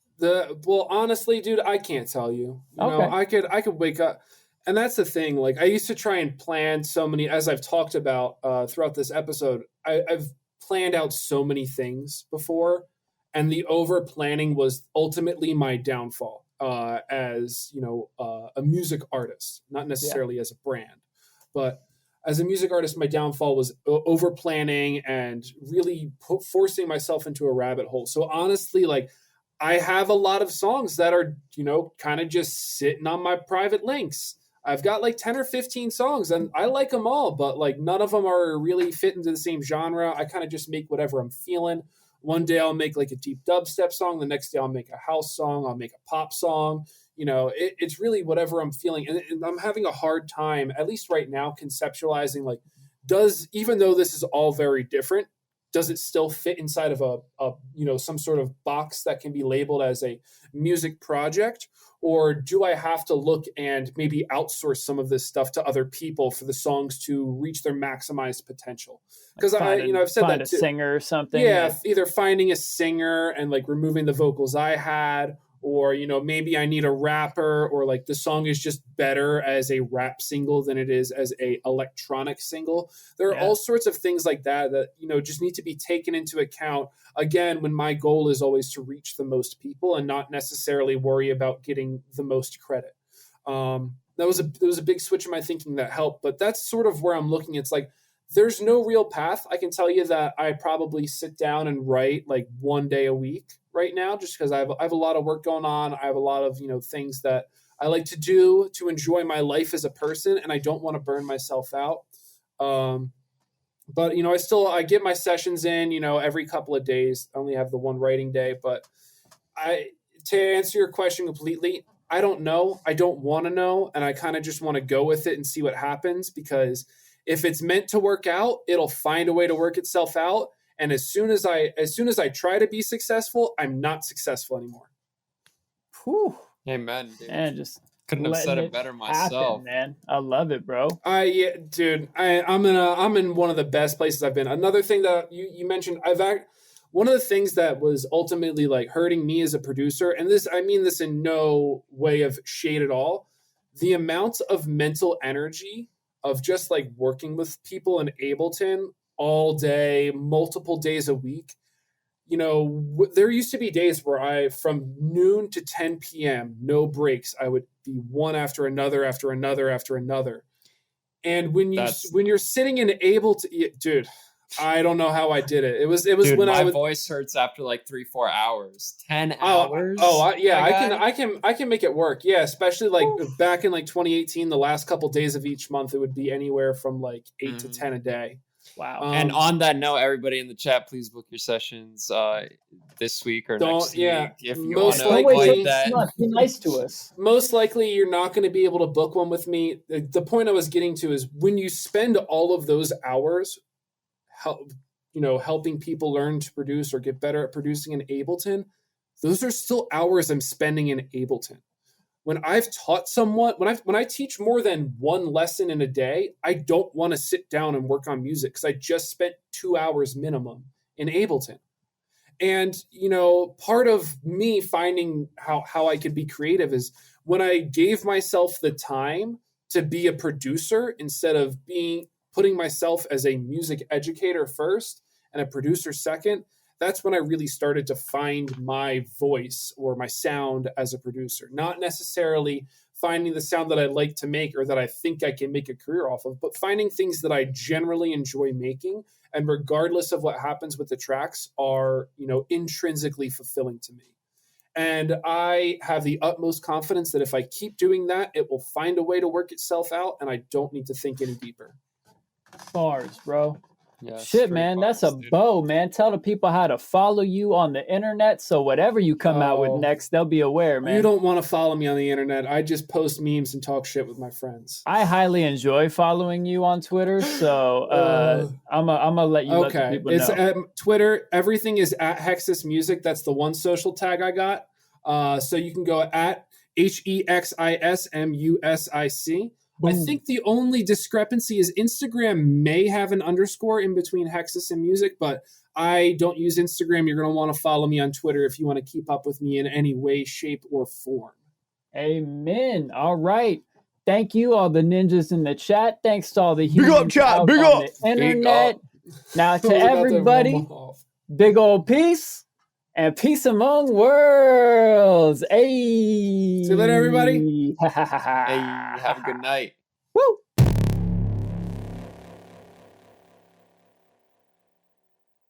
Honestly, dude, I can't tell you. You know, I could wake up, and that's the thing. Like I used to try and plan so many, as I've talked about throughout this episode. I've planned out so many things before, and the over planning was ultimately my downfall as a music artist, not necessarily as a brand, but as a music artist, my downfall was over planning and really forcing myself into a rabbit hole. So honestly, like I have a lot of songs that are, kind of just sitting on my private links. I've got like 10 or 15 songs and I like them all, but like none of them are really fit into the same genre. I kind of just make whatever I'm feeling. One day I'll make like a deep dubstep song. The next day I'll make a house song. I'll make a pop song. It's really whatever I'm feeling. And I'm having a hard time, at least right now, conceptualizing like, even though this is all very different, does it still fit inside of a some sort of box that can be labeled as a music project? Or do I have to look and maybe outsource some of this stuff to other people for the songs to reach their maximized potential? Because I've said that a singer or something. Yeah, either finding a singer and like removing the vocals I had, or maybe I need a rapper, or like the song is just better as a rap single than it is as a electronic single. There are all sorts of things like that just need to be taken into account, again, when my goal is always to reach the most people and not necessarily worry about getting the most credit. There was a big switch in my thinking that helped, but that's sort of where I'm looking. It's like there's no real path. I can tell you that I probably sit down and write like one day a week right now, just because I have a lot of work going on. I have a lot of things that I like to do to enjoy my life as a person, and I don't want to burn myself out. But I get my sessions in every couple of days. I only have the one writing day, but to answer your question completely, I don't know. I don't want to know, and I kind of just want to go with it and see what happens, because if it's meant to work out, it'll find a way to work itself out. And as soon as I try to be successful, I'm not successful anymore. Whew. Amen, dude. Man, just couldn't have said it better myself. Man. I love it, bro. Dude, I'm in one of the best places I've been. Another thing that you mentioned, one of the things that was ultimately like hurting me as a producer, and I mean this in no way of shade at all, the amount of mental energy of just like working with people in Ableton all day, multiple days a week. There used to be days where from noon to 10 p.m., no breaks, I would be one after another, after another, after another. And when you're sitting in Ableton, dude, I don't know how I did it. It was dude, when my voice hurts after like 3-4 hours. 10 hours. I can make it work. Yeah, especially like back in like 2018, the last couple days of each month, it would be anywhere from like 8 to 10 a day. Wow. And on that note, everybody in the chat, please book your sessions this week or next week. If you want to avoid that. Be nice to us. Most likely, you're not going to be able to book one with me. The point I was getting to is when you spend all of those hours helping people learn to produce or get better at producing in Ableton, those are still hours I'm spending in Ableton. when I've taught someone, when I teach more than one lesson in a day, I don't want to sit down and work on music because I just spent 2 hours minimum in Ableton. And, you know, part of me finding how I could be creative is when I gave myself the time to be a producer instead of putting myself as a music educator first and a producer second. That's when I really started to find my voice or my sound as a producer, not necessarily finding the sound that I like to make or that I think I can make a career off of, but finding things that I generally enjoy making. And regardless of what happens with the tracks are, you know, intrinsically fulfilling to me. And I have the utmost confidence that if I keep doing that, it will find a way to work itself out and I don't need to think any deeper. Bars, bro. Yeah, shit, man. bars, That's a dude. bow, man. Tell the people how to follow you on the internet so whatever you come out with next, they'll be aware, man. You don't want to follow me on the internet. I just post memes and talk shit with my friends. I highly enjoy following you on Twitter, so I'm gonna let you let the people know. It's Twitter. Everything is at Hexis Music. That's the one social tag I got. So you can go at HEXISMUSIC. Boom. I think the only discrepancy is Instagram may have an underscore in between Hexis and music, but I don't use Instagram. You're going to want to follow me on Twitter if you want to keep up with me in any way, shape, or form. Amen. All right. Thank you, all the ninjas in the chat. Thanks to all the humans big up, chat. Big on up. the internet. Now to everybody, big old peace and peace among worlds. Hey. See you later, everybody. Hey, have a good night. Woo.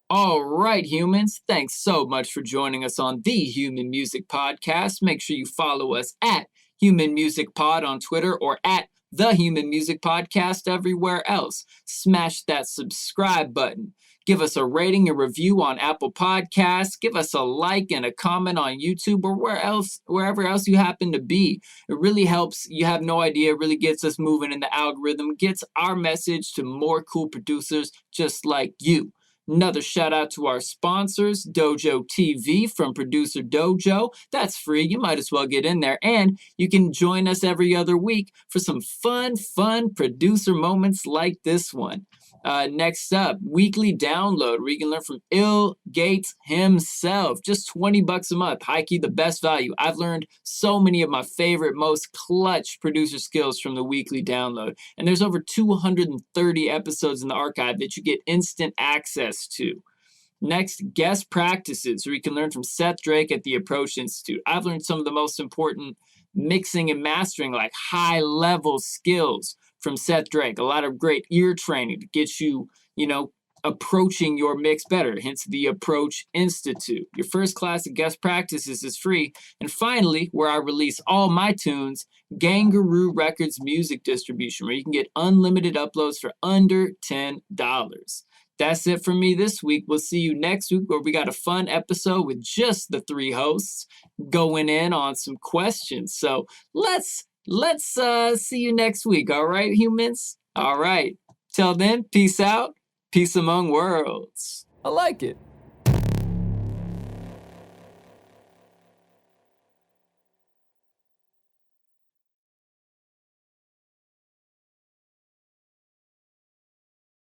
All right, humans. Thanks so much for joining us on the Human Music Podcast. Make sure you follow us at Human Music Pod on Twitter or at The Human Music Podcast everywhere else. Smash that subscribe button. Give us a rating and review on Apple Podcasts. Give us a like and a comment on YouTube or wherever else you happen to be. It really helps. You have no idea. It really gets us moving in the algorithm, gets our message to more cool producers just like you. Another shout out to our sponsors, Dojo TV from Producer Dojo. That's free. You might as well get in there. And you can join us every other week for some fun producer moments like this one. Next up, weekly download where you can learn from Ill Gates himself. Just $20 a month. High-key the best value. I've learned so many of my favorite, most clutch producer skills from the weekly download. And there's over 230 episodes in the archive that you get instant access to. Next, guest practices where you can learn from Seth Drake at the Approach Institute. I've learned some of the most important mixing and mastering, like high-level skills from Seth Drake. A lot of great ear training to get you, approaching your mix better, hence the Approach Institute. Your first class of guest practices is free. And finally, where I release all my tunes, Gvngaroo Records music distribution, where you can get unlimited uploads for under $10. That's it for me this week. We'll see you next week where we got a fun episode with just the three hosts going in on some questions. So let's see you next week. All right, humans? All right. Till then, peace out. Peace among worlds. I like it.